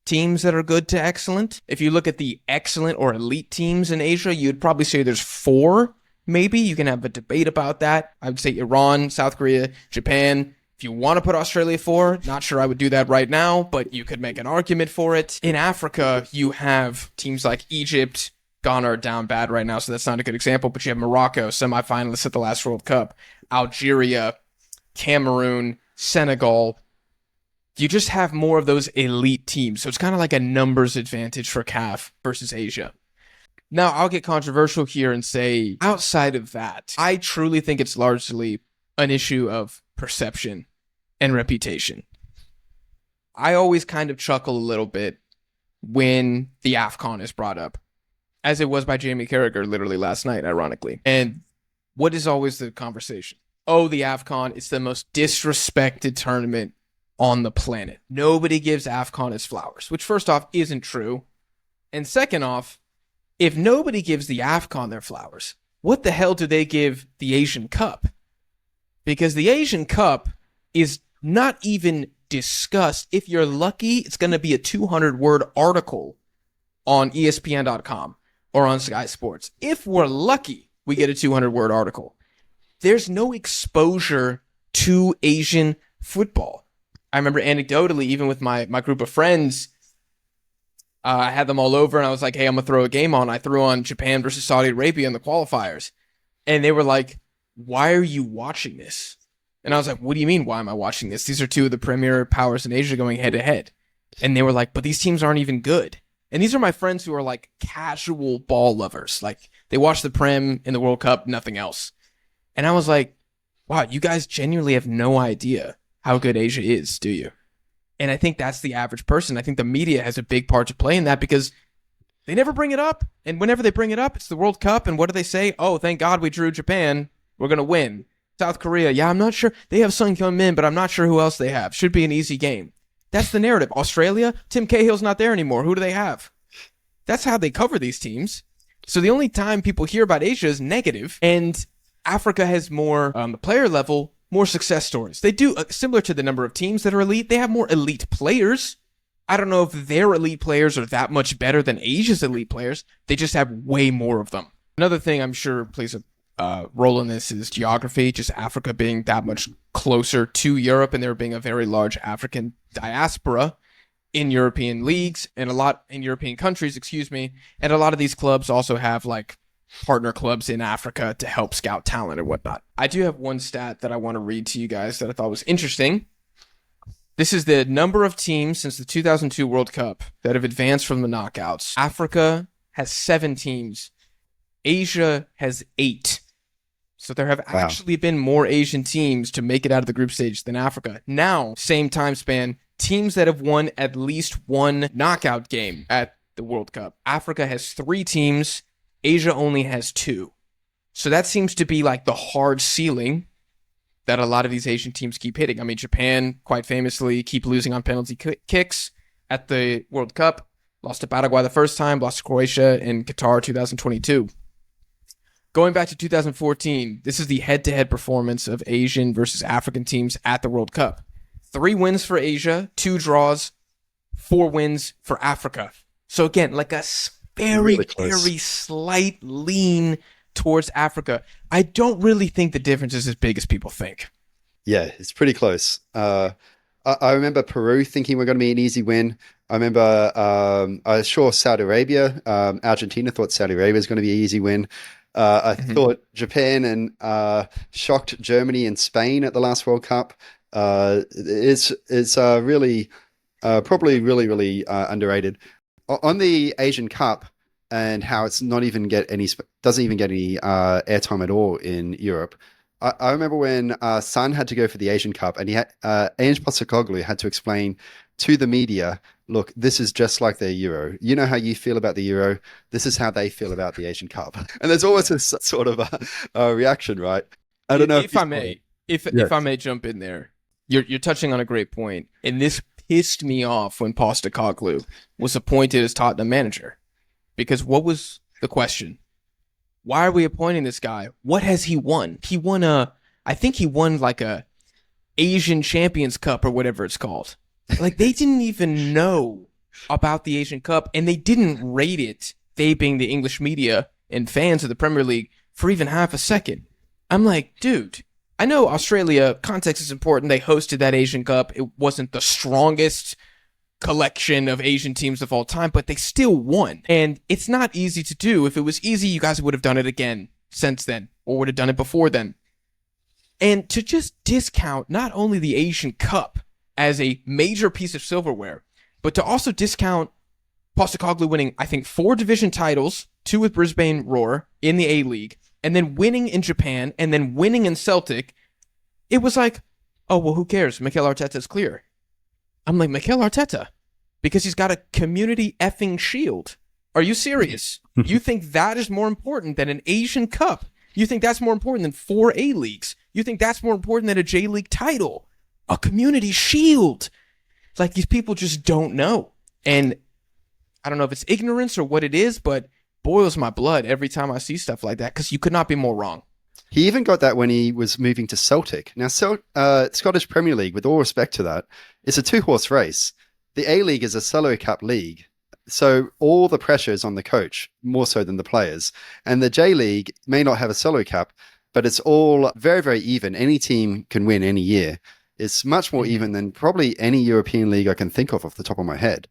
teams that are good to excellent. If you look at the excellent or elite teams in Asia, you'd probably say there's 4, maybe. You can have a debate about that. I would say Iran, South Korea, Japan. If you want to put Australia 4, not sure I would do that right now, but you could make an argument for it. In Africa, you have teams like Egypt. Ghana are down bad right now, so that's not a good example, but you have Morocco, semifinalists at the last World Cup, Algeria, Cameroon, Senegal. You just have more of those elite teams, so it's kind of like a numbers advantage for CAF versus Asia. Now, I'll get controversial here and say, outside of that, I truly think it's largely an issue of perception and reputation. I always kind of chuckle a little bit when the AFCON is brought up, as it was by Jamie Carragher literally last night, ironically. And what is always the conversation? Oh, the AFCON, it's the most disrespected tournament on the planet. Nobody gives AFCON its flowers, which first off isn't true. And second off, if nobody gives the AFCON their flowers, what the hell do they give the Asian Cup? Because the Asian Cup is not even discussed. If you're lucky, it's going to be a 200-word article on ESPN.com or on Sky Sports. If we're lucky, we get a 200-word article. There's no exposure to Asian football. I remember anecdotally, even with my group of friends, I had them all over and I was like, hey, I'm going to throw a game on. I threw on Japan versus Saudi Arabia in the qualifiers. And they were like, why are you watching this? And I was like, what do you mean, why am I watching this? These are 2 of the premier powers in Asia going head to head. And they were like, but these teams aren't even good. And these are my friends who are like casual ball lovers. Like they watch the Prem in the World Cup, nothing else. And I was like, wow, you guys genuinely have no idea how good Asia is, do you? And I think that's the average person. I think the media has a big part to play in that because they never bring it up. And whenever they bring it up, it's the World Cup. And what do they say? Oh, thank God we drew Japan. We're going to win. South Korea, yeah, I'm not sure. They have Son Heung-min, but I'm not sure who else they have. Should be an easy game. That's the narrative. Australia, Tim Cahill's not there anymore. Who do they have? That's how they cover these teams. So the only time people hear about Asia is negative, and Africa has more, on the player level, more success stories. They do, similar to the number of teams that are elite, they have more elite players. I don't know if their elite players are that much better than Asia's elite players. They just have way more of them. Another thing I'm sure plays a role in this is geography, just Africa being that much closer to Europe and there being a very large African diaspora in European leagues and a lot in European countries, and a lot of these clubs also have like partner clubs in Africa to help scout talent and whatnot. I do have one stat that I want to read to you guys that I thought was interesting. This is the number of teams since the 2002 World Cup that have advanced from the knockouts. Africa has 7 teams Asia has 8. So there have actually been more Asian teams to make it out of the group stage than Africa. Now, same time span, teams that have won at least one knockout game at the World Cup. Africa has 3 teams. Asia only has 2. So that seems to be like the hard ceiling that a lot of these Asian teams keep hitting. I mean, Japan, quite famously, keep losing on penalty kicks at the World Cup. Lost to Paraguay the first time, lost to Croatia in Qatar 2022. Going back to 2014, this is the head-to-head performance of Asian versus African teams at the World Cup. 3 wins for Asia, 2 draws, 4 wins for Africa. So again, like a very slight lean towards Africa. I don't really think the difference is as big as people think. Yeah, it's pretty close. I remember Peru thinking we're going to be an easy win. I remember I saw Saudi Arabia. Argentina thought Saudi Arabia was going to be an easy win. I thought Japan and shocked Germany and Spain at the last World Cup. It's really probably really underrated. On the Asian Cup and how it's not even doesn't even get any airtime at all in Europe. I remember when Son had to go for the Asian Cup, and he had Ange Postecoglou had to explain to the media, look, this is just like the Euro. You know how you feel about the Euro. This is how they feel about the Asian Cup. And there's always a sort of a reaction, right? I don't know if I may jump in there. You're touching on a great point, and this pissed me off when Postecoglou was appointed as Tottenham manager, because what was the question? Why are we appointing this guy? What has he won? I think he won like a Asian Champions Cup or whatever it's called. Like, they didn't even know about the Asian Cup, and they didn't rate it, they being the English media and fans of the Premier League, for even half a second. I'm like, dude, I know Australia, context is important. They hosted that Asian Cup. It wasn't the strongest collection of Asian teams of all time, but they still won. And it's not easy to do. If it was easy, you guys would have done it again since then, or would have done it before then. And to just discount not only the Asian Cup as a major piece of silverware, but to also discount Postecoglou winning, I think, 4 division titles, 2 with Brisbane Roar in the A-League, and then winning in Japan, and then winning in Celtic, it was like, oh, well, who cares? Mikel Arteta's clear. I'm like, Mikel Arteta? Because he's got a community effing shield. Are you serious? You think that is more important than an Asian Cup? You think that's more important than 4 A-Leagues? You think that's more important than a J-League title? A community shield. Like, these people just don't know. And I don't know if it's ignorance or what it is, but boils my blood every time I see stuff like that, because you could not be more wrong. He even got that when he was moving to Celtic. Now, Scottish Premier League, with all respect to that, is a 2-horse race. The A-League is a salary cap league. So all the pressure is on the coach, more so than the players. And the J-League may not have a salary cap, but it's all very, very even. Any team can win any year. It's much more even than probably any European league I can think of off the top of my head.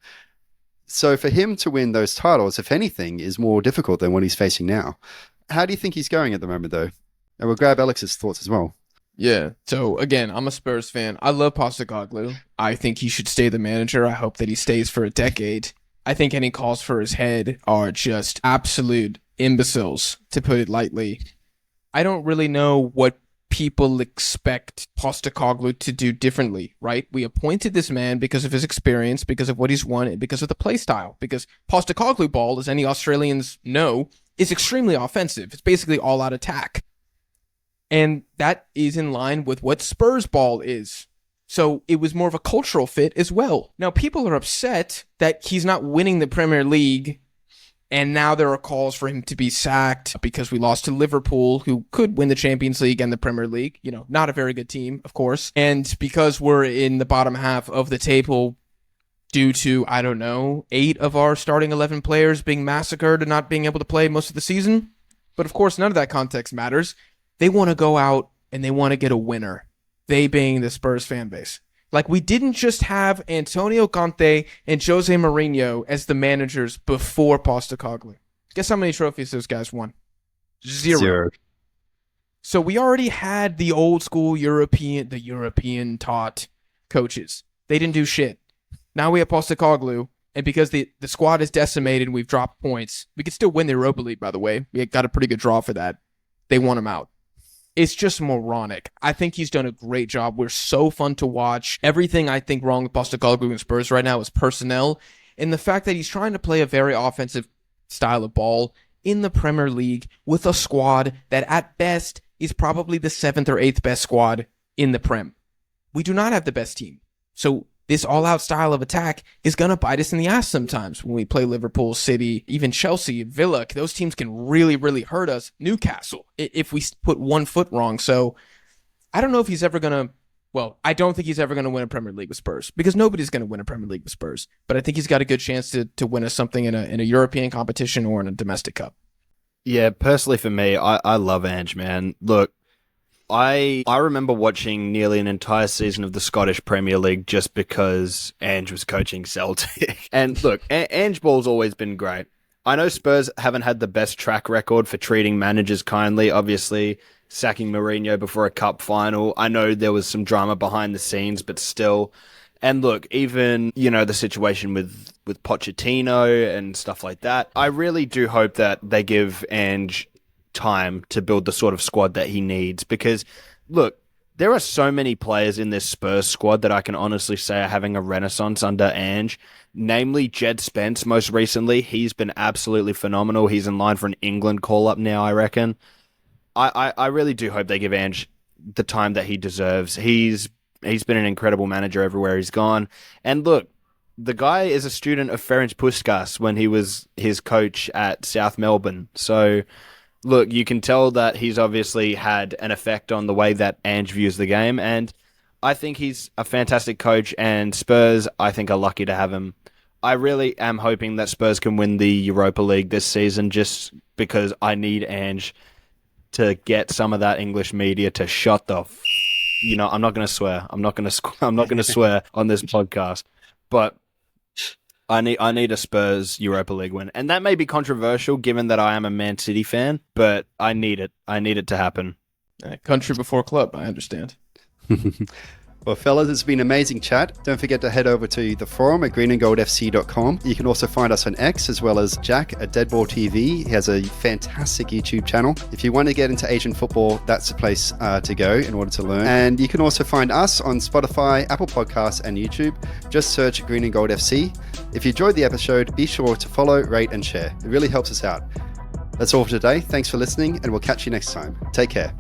So for him to win those titles, if anything, is more difficult than what he's facing now. How do you think he's going at the moment, though? And we'll grab Alex's thoughts as well. Yeah. So again, I'm a Spurs fan. I love Postecoglou. I think he should stay the manager. I hope that he stays for a decade. I think any calls for his head are just absolute imbeciles, to put it lightly. I don't really know what people expect Postecoglou to do differently, right? We appointed this man because of his experience, because of what he's won, and because of the play style. Because Postecoglou ball, as any Australians know, is extremely offensive. It's basically all-out attack. And that is in line with what Spurs ball is. So it was more of a cultural fit as well. Now, people are upset that he's not winning the Premier League, and now there are calls for him to be sacked because we lost to Liverpool, who could win the Champions League and the Premier League. You know, not a very good team, of course. And because we're in the bottom half of the table due to, 8 of our starting 11 players being massacred and not being able to play most of the season. But of course, none of that context matters. They want to go out and they want to get a winner. They being the Spurs fan base. Like, we didn't just have Antonio Conte and Jose Mourinho as the managers before Postecoglou. Guess how many trophies those guys won? Zero. So we already had the old school European taught coaches. They didn't do shit. Now we have Postecoglou, And because the squad is decimated and we've dropped points, we could still win the Europa League, by the way. We got a pretty good draw for that. They won him out. It's just moronic. I think he's done a great job. We're so fun to watch. Everything I think wrong with Postecoglou and Spurs right now is personnel. And the fact that he's trying to play a very offensive style of ball in the Premier League with a squad that at best is probably the 7th or 8th best squad in the Prem. We do not have the best team. So this all-out style of attack is going to bite us in the ass sometimes when we play Liverpool, City, even Chelsea, Villa. Those teams can really, really hurt us. Newcastle, if we put one foot wrong. So I don't know if he's ever going to, well, I don't think he's ever going to win a Premier League with Spurs because nobody's going to win a Premier League with Spurs. But I think he's got a good chance to win us something in a European competition or in a domestic cup. Yeah, personally for me, I love Ange, man. Look, I remember watching nearly an entire season of the Scottish Premier League just because Ange was coaching Celtic. And look, Ange Ball's always been great. I know Spurs haven't had the best track record for treating managers kindly, obviously sacking Mourinho before a cup final. I know there was some drama behind the scenes, but still. And look, even, the situation with Pochettino and stuff like that, I really do hope that they give Ange time to build the sort of squad that he needs, because look, there are so many players in this Spurs squad that I can honestly say are having a renaissance under Ange, namely Jed Spence most recently. He's been absolutely phenomenal. He's in line for an England call-up now, I reckon. I really do hope they give Ange the time that he deserves. He's been an incredible manager everywhere he's gone. And look, the guy is a student of Ferenc Puskas when he was his coach at South Melbourne. So look, you can tell that he's obviously had an effect on the way that Ange views the game, and I think he's a fantastic coach, and Spurs, I think, are lucky to have him. I really am hoping that Spurs can win the Europa League this season just because I need Ange to get some of that English media to shut the I'm not going to swear. I'm not going to swear on this podcast, but I need a Spurs Europa League win. And that may be controversial given that I am a Man City fan, but I need it. I need it to happen. Country before club, I understand. Well, fellas, it's been an amazing chat. Don't forget to head over to the forum at greenandgoldfc.com. You can also find us on X, as well as Jack at DeadBallTV. He has a fantastic YouTube channel. If you want to get into Asian football, that's the place to go in order to learn. And you can also find us on Spotify, Apple Podcasts, and YouTube. Just search Green and Gold FC. If you enjoyed the episode, be sure to follow, rate, and share. It really helps us out. That's all for today. Thanks for listening, and we'll catch you next time. Take care.